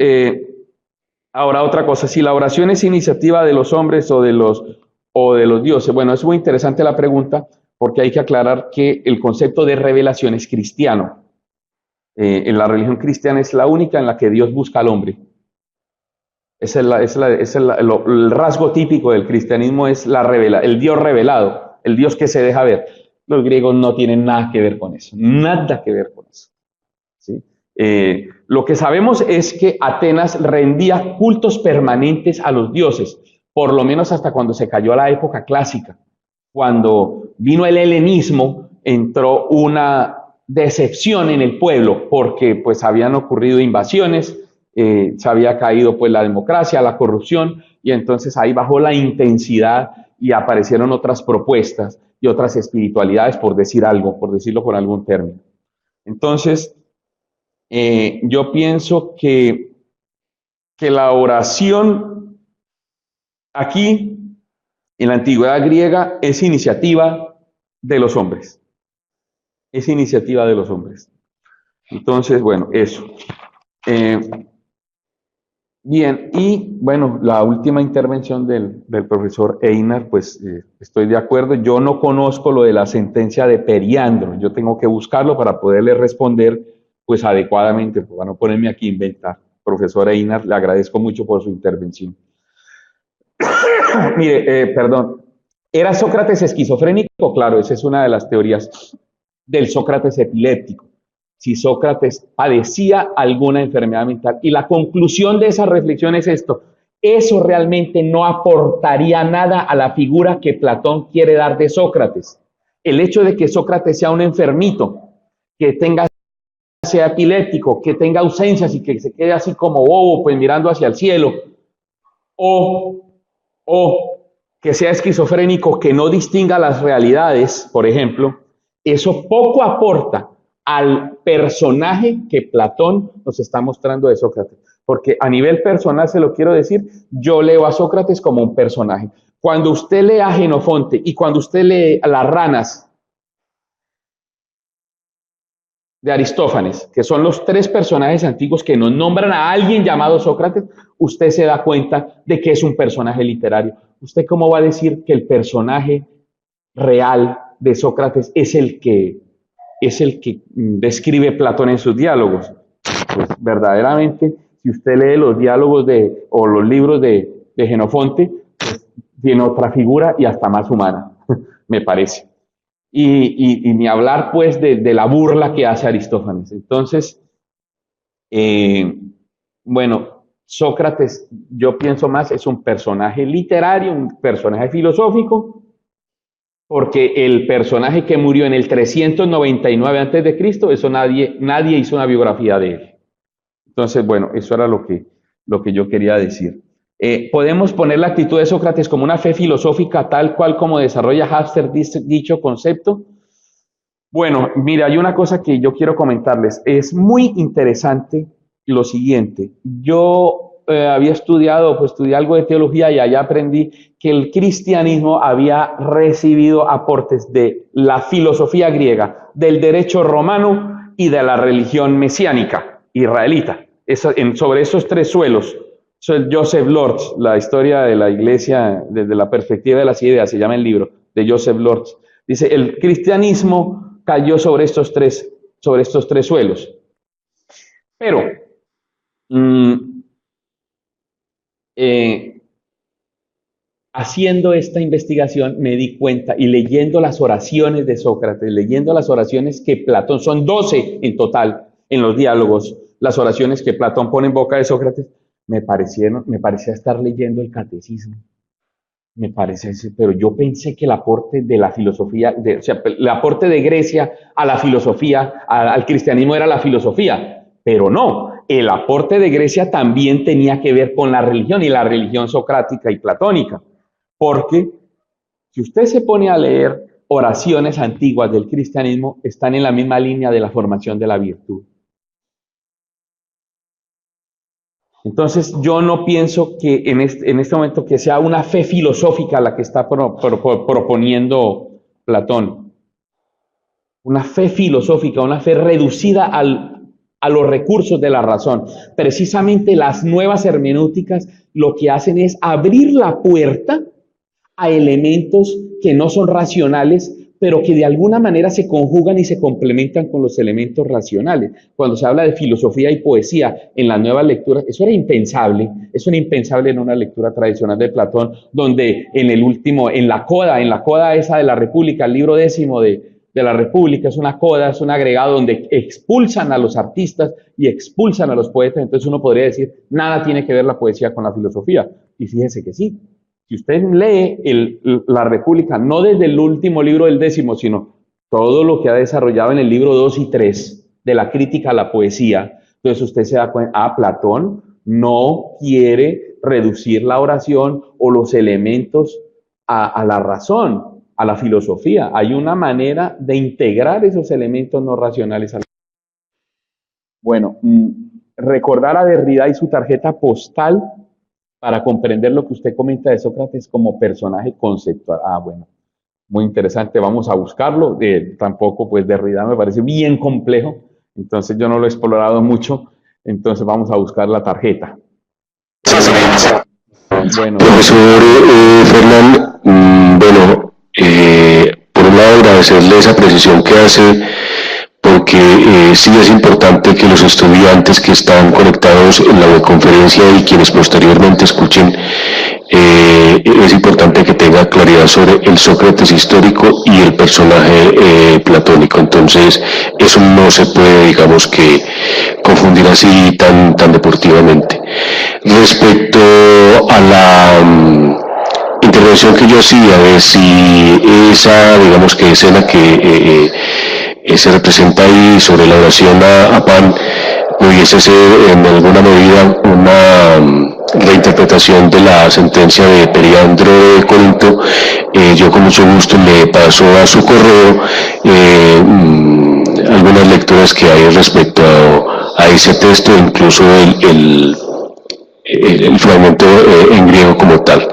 Speaker 2: ahora otra cosa, si la oración es iniciativa de los hombres o de los dioses. Bueno, es muy interesante la pregunta, porque hay que aclarar que el concepto de revelación es cristiano. En la religión cristiana es la única en la que Dios busca al hombre. El rasgo típico del cristianismo es el Dios revelado, el Dios que se deja ver. Los griegos no tienen nada que ver con eso, nada que ver con eso. ¿Sí? Lo que sabemos es que Atenas rendía cultos permanentes a los dioses, por lo menos hasta cuando se cayó a la época clásica. Cuando vino el helenismo, entró una decepción en el pueblo, porque pues habían ocurrido invasiones, se había caído pues la democracia, la corrupción, y entonces ahí bajó la intensidad y aparecieron otras propuestas y otras espiritualidades, por decirlo con algún término. Entonces, yo pienso que la oración aquí, en la antigüedad griega, es iniciativa de los hombres. Es iniciativa de los hombres. Entonces, bueno, eso. Bien, y bueno, la última intervención del profesor Einar, pues estoy de acuerdo. Yo no conozco lo de la sentencia de Periandro. Yo tengo que buscarlo para poderle responder pues adecuadamente, para no ponerme aquí a inventar. Profesor Einar, le agradezco mucho por su intervención. Mire, perdón, ¿era Sócrates esquizofrénico? Claro, esa es una de las teorías del Sócrates epiléptico. Si Sócrates padecía alguna enfermedad mental. Y la conclusión de esa reflexión es esto: eso realmente no aportaría nada a la figura que Platón quiere dar de Sócrates. El hecho de que Sócrates sea un enfermito, que sea epiléptico, que tenga ausencias y que se quede así como bobo, pues mirando hacia el cielo, o que sea esquizofrénico, que no distinga las realidades, por ejemplo, eso poco aporta al personaje que Platón nos está mostrando de Sócrates. Porque a nivel personal, se lo quiero decir, yo leo a Sócrates como un personaje. Cuando usted lee a Jenofonte y cuando usted lee a las ranas de Aristófanes, que son los tres personajes antiguos que nos nombran a alguien llamado Sócrates, usted se da cuenta de que es un personaje literario. ¿Usted cómo va a decir que el personaje real de Sócrates es el que describe Platón en sus diálogos? Pues verdaderamente, si usted lee los diálogos o los libros de Jenofonte, pues tiene otra figura y hasta más humana, me parece. Y ni hablar pues de la burla que hace Aristófanes. Entonces, bueno, Sócrates, yo pienso más, es un personaje literario, un personaje filosófico, porque el personaje que murió en el 399 a.C., eso nadie hizo una biografía de él. Entonces, bueno, eso era lo que yo quería decir. Podemos poner la actitud de Sócrates como una fe filosófica tal cual como desarrolla Hafster dicho concepto. Bueno, mira, hay una cosa que yo quiero comentarles. Es muy interesante lo siguiente. Yo había estudié algo de teología y allá aprendí que el cristianismo había recibido aportes de la filosofía griega, del derecho romano y de la religión mesiánica israelita. Sobre esos tres suelos. Joseph Lortz, la historia de la iglesia desde la perspectiva de las ideas, se llama el libro de Joseph Lortz. Dice, el cristianismo cayó sobre estos tres suelos. Pero, haciendo esta investigación me di cuenta y leyendo las oraciones de Sócrates, leyendo las oraciones que Platón, son 12 en total en los diálogos, las oraciones que Platón pone en boca de Sócrates, me parecía estar leyendo el catecismo. Me parece, pero yo pensé que el aporte de la filosofía, el aporte de Grecia a la filosofía, al cristianismo era la filosofía, pero no, el aporte de Grecia también tenía que ver con la religión y la religión socrática y platónica, porque si usted se pone a leer oraciones antiguas del cristianismo, están en la misma línea de la formación de la virtud. Entonces, yo no pienso que en este momento que sea una fe filosófica la que está proponiendo Platón. Una fe filosófica, una fe reducida a los recursos de la razón. Precisamente las nuevas hermenéuticas lo que hacen es abrir la puerta a elementos que no son racionales, pero que de alguna manera se conjugan y se complementan con los elementos racionales. Cuando se habla de filosofía y poesía en las nuevas lecturas, eso era impensable en una lectura tradicional de Platón, donde en la coda esa de la República, el libro 10º de la República, es una coda, es un agregado donde expulsan a los artistas y expulsan a los poetas. Entonces uno podría decir, nada tiene que ver la poesía con la filosofía. Y fíjese que sí. Si usted lee la República, no desde el último libro del 10º, sino todo lo que ha desarrollado en el libro 2 y 3 de la crítica a la poesía, entonces usted se da cuenta, Platón no quiere reducir la oración o los elementos a la razón, a la filosofía. Hay una manera de integrar esos elementos no racionales a la. Bueno, recordar a Derrida y su tarjeta postal para comprender lo que usted comenta de Sócrates como personaje conceptual. Bueno, muy interesante, vamos a buscarlo. Tampoco, pues, Derrida me parece bien complejo, entonces yo no lo he explorado mucho, entonces vamos a buscar la tarjeta. Bueno.
Speaker 5: Profesor Fernán, bueno, por un lado agradecerle esa precisión que hace, porque sí es importante que los estudiantes que están conectados en la webconferencia y quienes posteriormente escuchen, es importante que tenga claridad sobre el Sócrates histórico y el personaje platónico. Entonces, eso no se puede, digamos, que confundir así tan deportivamente. Respecto a la intervención que yo hacía de si esa, digamos, que escena que se representa ahí sobre la oración a Pan pudiese ser en alguna medida una reinterpretación de la sentencia de Periandro de Corinto, yo con mucho gusto le paso a su correo algunas lecturas que hay respecto a ese texto, incluso el fragmento en griego como tal.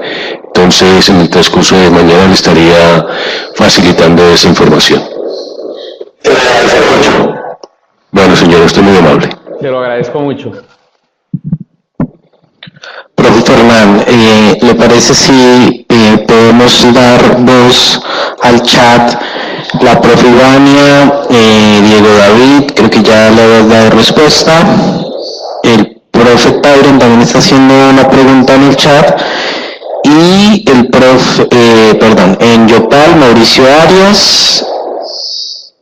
Speaker 5: Entonces, en el transcurso de mañana le estaría facilitando esa información. Bueno, señor, usted es muy amable.
Speaker 2: Te lo agradezco mucho.
Speaker 1: Profe Fernán, ¿le parece si podemos dar voz al chat? La profe Ivania, Diego David, creo que ya le habías dado respuesta. El profe Tyron también está haciendo una pregunta en el chat. Y el en Yopal, Mauricio Arias.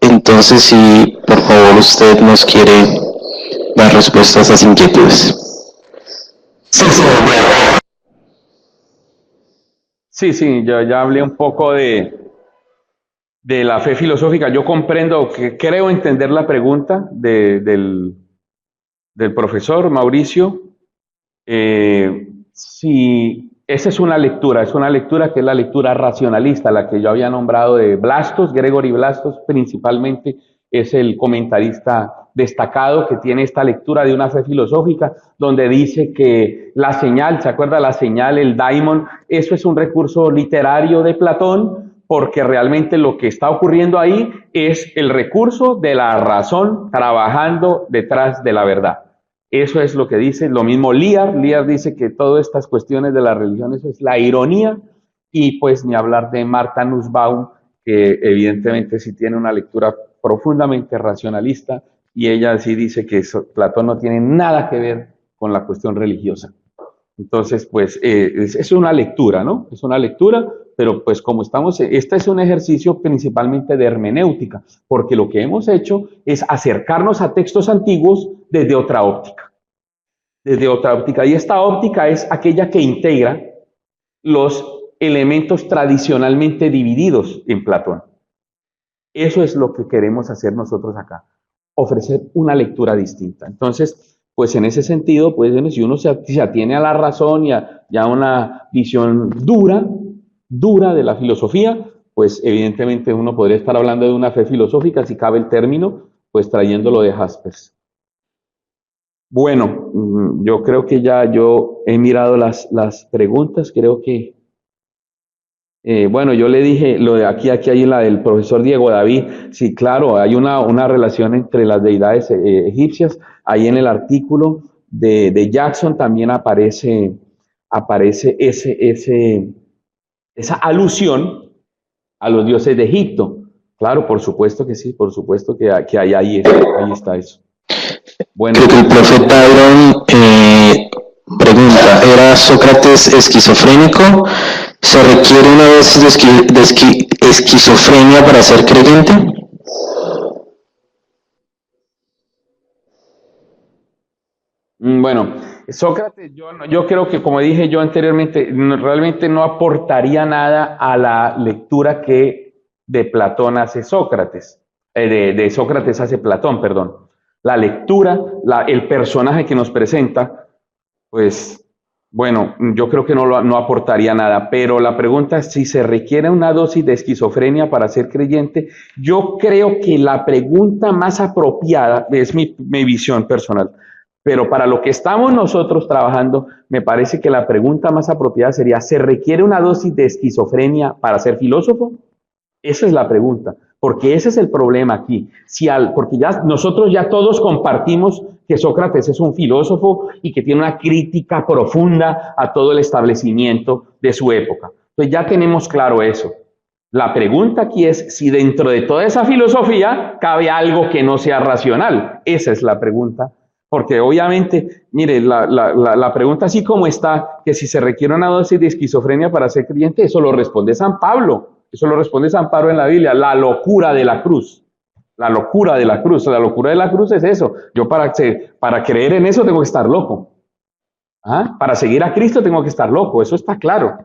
Speaker 1: Entonces, si por favor usted nos quiere dar respuesta a esas inquietudes.
Speaker 2: Sí, yo ya hablé un poco de la fe filosófica. Yo comprendo, que creo entender la pregunta del profesor Mauricio. Si esa es una lectura que es la lectura racionalista, la que yo había nombrado de Blastos, Gregory Blastos principalmente, es el comentarista destacado que tiene esta lectura de una fe filosófica, donde dice que la señal, ¿se acuerda? La señal, el daimon, eso es un recurso literario de Platón, porque realmente lo que está ocurriendo ahí es el recurso de la razón trabajando detrás de la verdad. Eso es lo que dice, lo mismo Lear dice que todas estas cuestiones de la religión, eso es la ironía, y pues ni hablar de Martha Nussbaum, que evidentemente sí tiene una lectura profundamente racionalista, y ella sí dice que Platón no tiene nada que ver con la cuestión religiosa. Entonces, pues, es una lectura, ¿no? Es una lectura, pero pues como este es un ejercicio principalmente de hermenéutica, porque lo que hemos hecho es acercarnos a textos antiguos desde otra óptica. Y esta óptica es aquella que integra los elementos tradicionalmente divididos en Platón. Eso es lo que queremos hacer nosotros acá, ofrecer una lectura distinta. Entonces, pues en ese sentido, pues si uno se atiene a la razón y a una visión dura de la filosofía, pues evidentemente uno podría estar hablando de una fe filosófica, si cabe el término, pues trayéndolo de Jaspers. Bueno, yo creo que ya yo he mirado las preguntas, creo que bueno, yo le dije, lo de aquí hay la del profesor Diego David, sí, claro, hay una relación entre las deidades egipcias, ahí en el artículo de Jackson también aparece esa alusión a los dioses de Egipto. Claro, por supuesto que sí, por supuesto que hay ahí está eso. Bueno,
Speaker 1: creo que el profe Tyron pregunta, ¿era Sócrates esquizofrénico? ¿Se requiere una dosis de esquizofrenia para ser creyente?
Speaker 2: Bueno, Sócrates, yo creo que, como dije yo anteriormente, realmente no aportaría nada a la lectura que de Platón hace Sócrates, de Sócrates hace Platón, perdón. La lectura, el personaje que nos presenta, pues, bueno, yo creo que no aportaría nada, pero la pregunta es si se requiere una dosis de esquizofrenia para ser creyente. Yo creo que la pregunta más apropiada, es mi visión personal, pero para lo que estamos nosotros trabajando, me parece que la pregunta más apropiada sería, ¿se requiere una dosis de esquizofrenia para ser filósofo? Esa es la pregunta, porque ese es el problema aquí. Porque nosotros ya todos compartimos que Sócrates es un filósofo y que tiene una crítica profunda a todo el establecimiento de su época. Entonces ya tenemos claro eso. La pregunta aquí es si dentro de toda esa filosofía cabe algo que no sea racional. Esa es la pregunta. Porque obviamente, mire, la pregunta así como está, que si se requiere una dosis de esquizofrenia para ser creyente, eso lo responde San Pablo. Eso lo responde San Pablo en la Biblia, la locura de la cruz. La locura de la cruz. La locura de la cruz es eso. Yo para creer en eso tengo que estar loco. ¿Ah? Para seguir a Cristo tengo que estar loco. Eso está claro.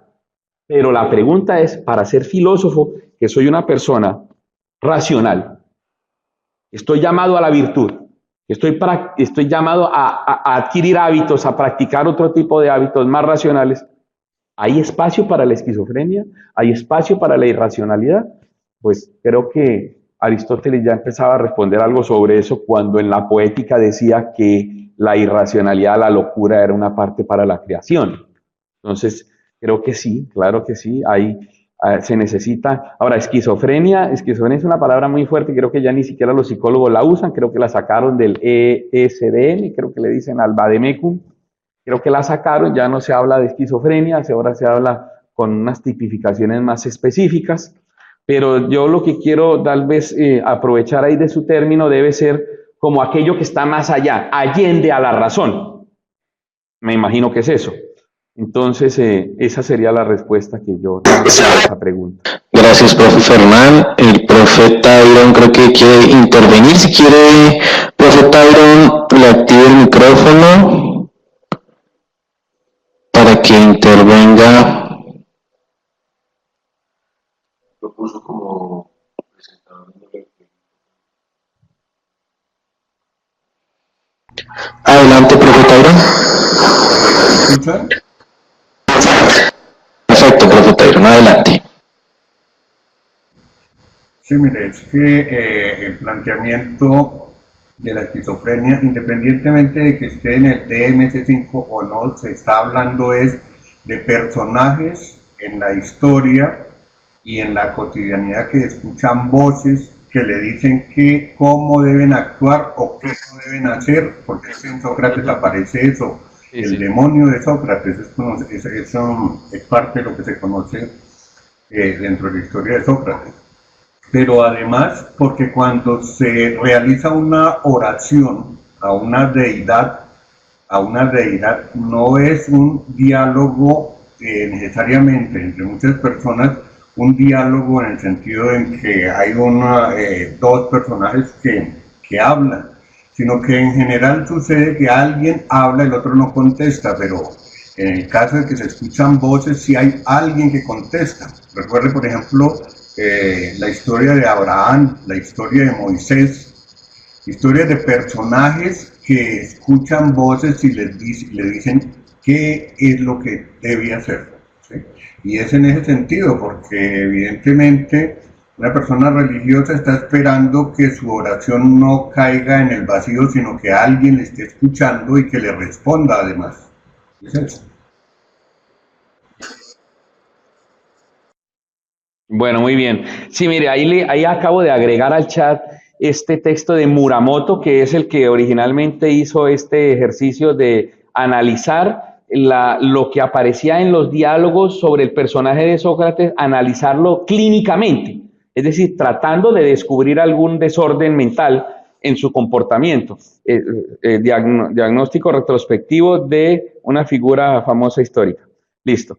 Speaker 2: Pero la pregunta es, para ser filósofo, que soy una persona racional, estoy llamado a la virtud, estoy llamado a adquirir hábitos, a practicar otro tipo de hábitos más racionales. ¿Hay espacio para la esquizofrenia? ¿Hay espacio para la irracionalidad? Pues creo que Aristóteles ya empezaba a responder algo sobre eso cuando en la Poética decía que la irracionalidad, la locura era una parte para la creación. Entonces, creo que sí, claro que sí, se necesita. Ahora, esquizofrenia es una palabra muy fuerte, creo que ya ni siquiera los psicólogos la usan, creo que la sacaron del ESDM, creo que le dicen al vademecum. Creo que la sacaron, ya no se habla de esquizofrenia, ahora se habla con unas tipificaciones más específicas, pero yo lo que quiero tal vez aprovechar ahí de su término debe ser como aquello que está más allá, allende a la razón. Me imagino que es eso. Entonces, esa sería la respuesta que yo tengo a esa pregunta.
Speaker 1: Gracias, profe Fernán. El profe Tyron creo que quiere intervenir. Si quiere, profe Tyron, le active el micrófono para que intervenga.
Speaker 5: Lo puso como presentador.
Speaker 1: Adelante, profe Tyron.
Speaker 6: ¿Escuchan?
Speaker 1: Perfecto, profe Tyron, adelante.
Speaker 6: Sí, mire, es que el planteamiento de la esquizofrenia, independientemente de que esté en el DMS5 o no, se está hablando es de personajes en la historia y en la cotidianidad que escuchan voces que le dicen cómo deben actuar o qué no deben hacer, porque en Sócrates aparece eso.
Speaker 2: Sí,
Speaker 6: El
Speaker 2: sí.
Speaker 6: demonio de Sócrates es parte de lo que se conoce dentro de la historia de Sócrates. Pero además, porque cuando se realiza una oración a una deidad no es un diálogo necesariamente entre muchas personas, un diálogo en el sentido en que hay dos personajes que hablan, sino que en general sucede que alguien habla y el otro no contesta, pero en el caso de que se escuchan voces, sí hay alguien que contesta. Recuerde, por ejemplo, la historia de Abraham, la historia de Moisés, historias de personajes que escuchan voces y le dicen qué es lo que debe hacer, ¿sí? Y es en ese sentido, porque evidentemente una persona religiosa está esperando que su oración no caiga en el vacío, sino que alguien le esté escuchando y que le responda además. ¿Es eso?
Speaker 2: Bueno, muy bien. Sí, mire, ahí acabo de agregar al chat este texto de Muramoto, que es el que originalmente hizo este ejercicio de analizar lo que aparecía en los diálogos sobre el personaje de Sócrates, analizarlo clínicamente, es decir, tratando de descubrir algún desorden mental en su comportamiento. Diagnóstico retrospectivo de una figura famosa histórica. Listo.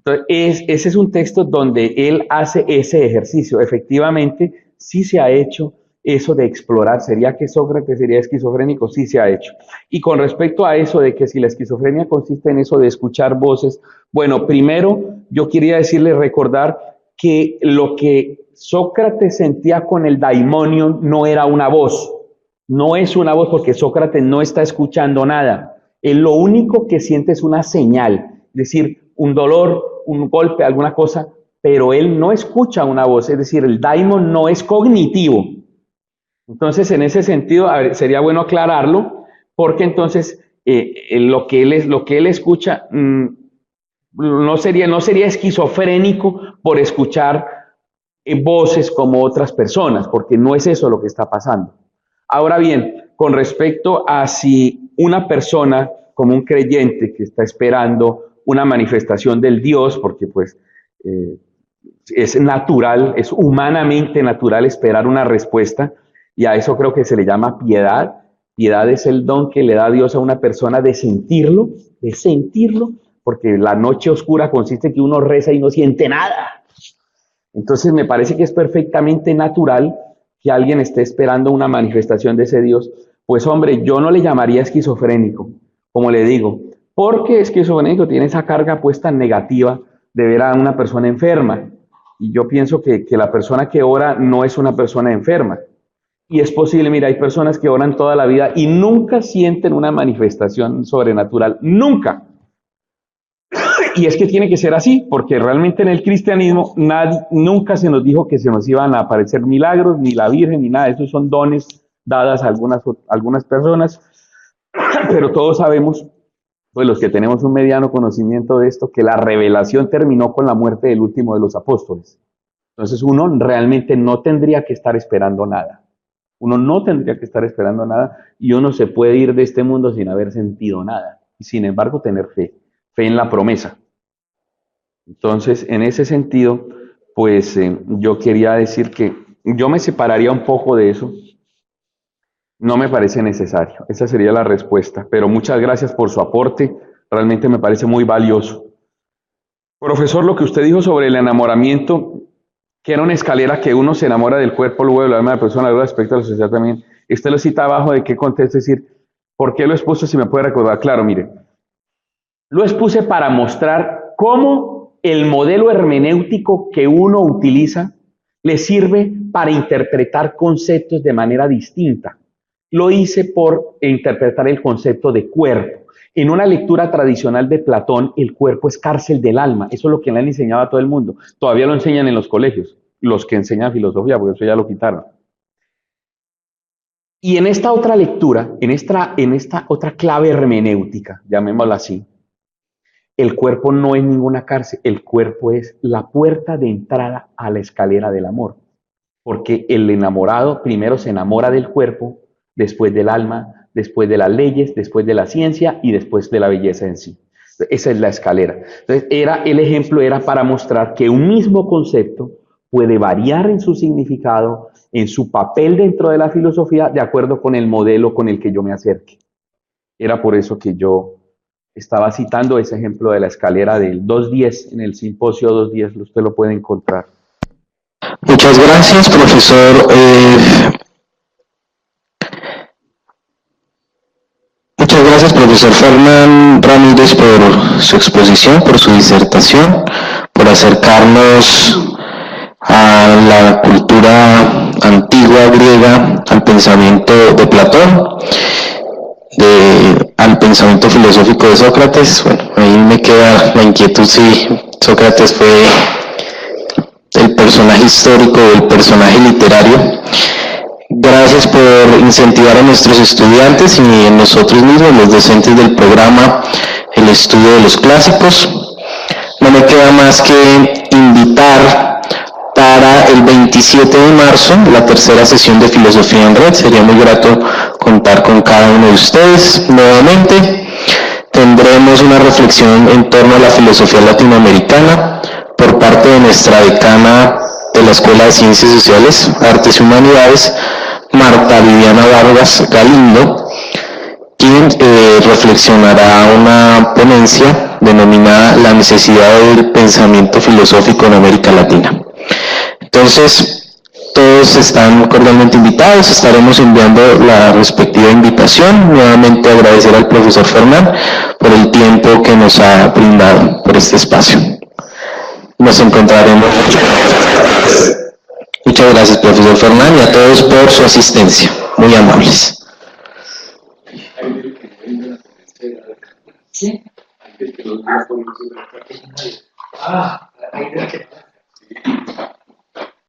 Speaker 2: Entonces, ese es un texto donde él hace ese ejercicio. Efectivamente, sí se ha hecho eso de explorar. ¿Sería que Sócrates sería esquizofrénico? Sí se ha hecho. Y con respecto a eso de que si la esquizofrenia consiste en eso de escuchar voces, bueno, primero yo quería recordar que lo que Sócrates sentía con el daimonion no era una voz. No es una voz porque Sócrates no está escuchando nada. Él lo único que siente es una señal, es decir, un dolor, un golpe, alguna cosa, pero él no escucha una voz, es decir, el daimon no es cognitivo. Entonces, en ese sentido, sería bueno aclararlo, porque entonces lo que él escucha no sería esquizofrénico por escuchar voces como otras personas, porque no es eso lo que está pasando. Ahora bien, con respecto a si una persona como un creyente que está esperando una manifestación del Dios, porque pues es natural, es humanamente natural esperar una respuesta, y a eso creo que se le llama piedad. Piedad es el don que le da Dios a una persona de sentirlo, porque la noche oscura consiste en que uno reza y no siente nada. Entonces me parece que es perfectamente natural que alguien esté esperando una manifestación de ese Dios. Pues hombre, yo no le llamaría esquizofrénico, como le digo, porque esquizofrénico tiene esa carga puesta negativa de ver a una persona enferma. Y yo pienso que la persona que ora no es una persona enferma. Y es posible, mira, hay personas que oran toda la vida y nunca sienten una manifestación sobrenatural, nunca. Y es que tiene que ser así, porque realmente en el cristianismo nunca se nos dijo que se nos iban a aparecer milagros, ni la Virgen, ni nada. Esos son dones dadas a algunas personas, pero todos sabemos, pues los que tenemos un mediano conocimiento de esto, que la revelación terminó con la muerte del último de los apóstoles. Entonces uno realmente no tendría que estar esperando nada. Uno no tendría que estar esperando nada y uno se puede ir de este mundo sin haber sentido nada. Y sin embargo tener fe en la promesa. Entonces, en ese sentido, pues yo quería decir que yo me separaría un poco de eso. No me parece necesario. Esa sería la respuesta. Pero muchas gracias por su aporte. realmente me parece muy valioso. Profesor, lo que usted dijo sobre el enamoramiento, que era una escalera que uno se enamora del cuerpo, luego del alma de la persona, luego respecto a la sociedad también. Usted lo cita abajo, ¿de qué contexto? Es decir, ¿por qué lo expuse? Si me puede recordar. Claro, mire, lo expuse para mostrar cómo el modelo hermenéutico que uno utiliza le sirve para interpretar conceptos de manera distinta. Lo hice por interpretar el concepto de cuerpo. En una lectura tradicional de Platón, el cuerpo es cárcel del alma. Eso es lo que le han enseñado a todo el mundo. Todavía lo enseñan en los colegios, los que enseñan filosofía, porque eso ya lo quitaron. Y en esta otra lectura, en esta otra clave hermenéutica, llamémosla así, el cuerpo no es ninguna cárcel, el cuerpo es la puerta de entrada a la escalera del amor. Porque el enamorado primero se enamora del cuerpo, después del alma, después de las leyes, después de la ciencia y después de la belleza en sí. Esa es la escalera. Entonces, el ejemplo era para mostrar que un mismo concepto puede variar en su significado, en su papel dentro de la filosofía, de acuerdo con el modelo con el que yo me acerque. Era por eso que yo estaba citando ese ejemplo de la escalera del 2.10, en el simposio 2.10, usted lo puede encontrar.
Speaker 1: Muchas gracias, profesor. Muchas gracias, profesor Fernán Ramírez, por su exposición, por su disertación, por acercarnos a la cultura antigua griega, al pensamiento de Platón, al pensamiento filosófico de Sócrates. Bueno, ahí me queda la inquietud si Sócrates fue el personaje histórico o el personaje literario. Gracias por incentivar a nuestros estudiantes y en nosotros mismos, los docentes del programa, el estudio de los clásicos. No me queda más que invitar para el 27 de marzo, la tercera sesión de Filosofía en Red. Sería muy grato contar con cada uno de ustedes nuevamente. Tendremos una reflexión en torno a la filosofía latinoamericana por parte de nuestra decana de la Escuela de Ciencias Sociales, Artes y Humanidades, Marta Viviana Vargas Galindo, quien reflexionará una ponencia denominada La necesidad del pensamiento filosófico en América Latina. Entonces, todos están cordialmente invitados, estaremos enviando la respectiva invitación. Nuevamente agradecer al profesor Fernán por el tiempo que nos ha brindado por este espacio. Nos encontraremos. Muchas gracias, profesor Fernán, y a todos por su asistencia. Muy amables.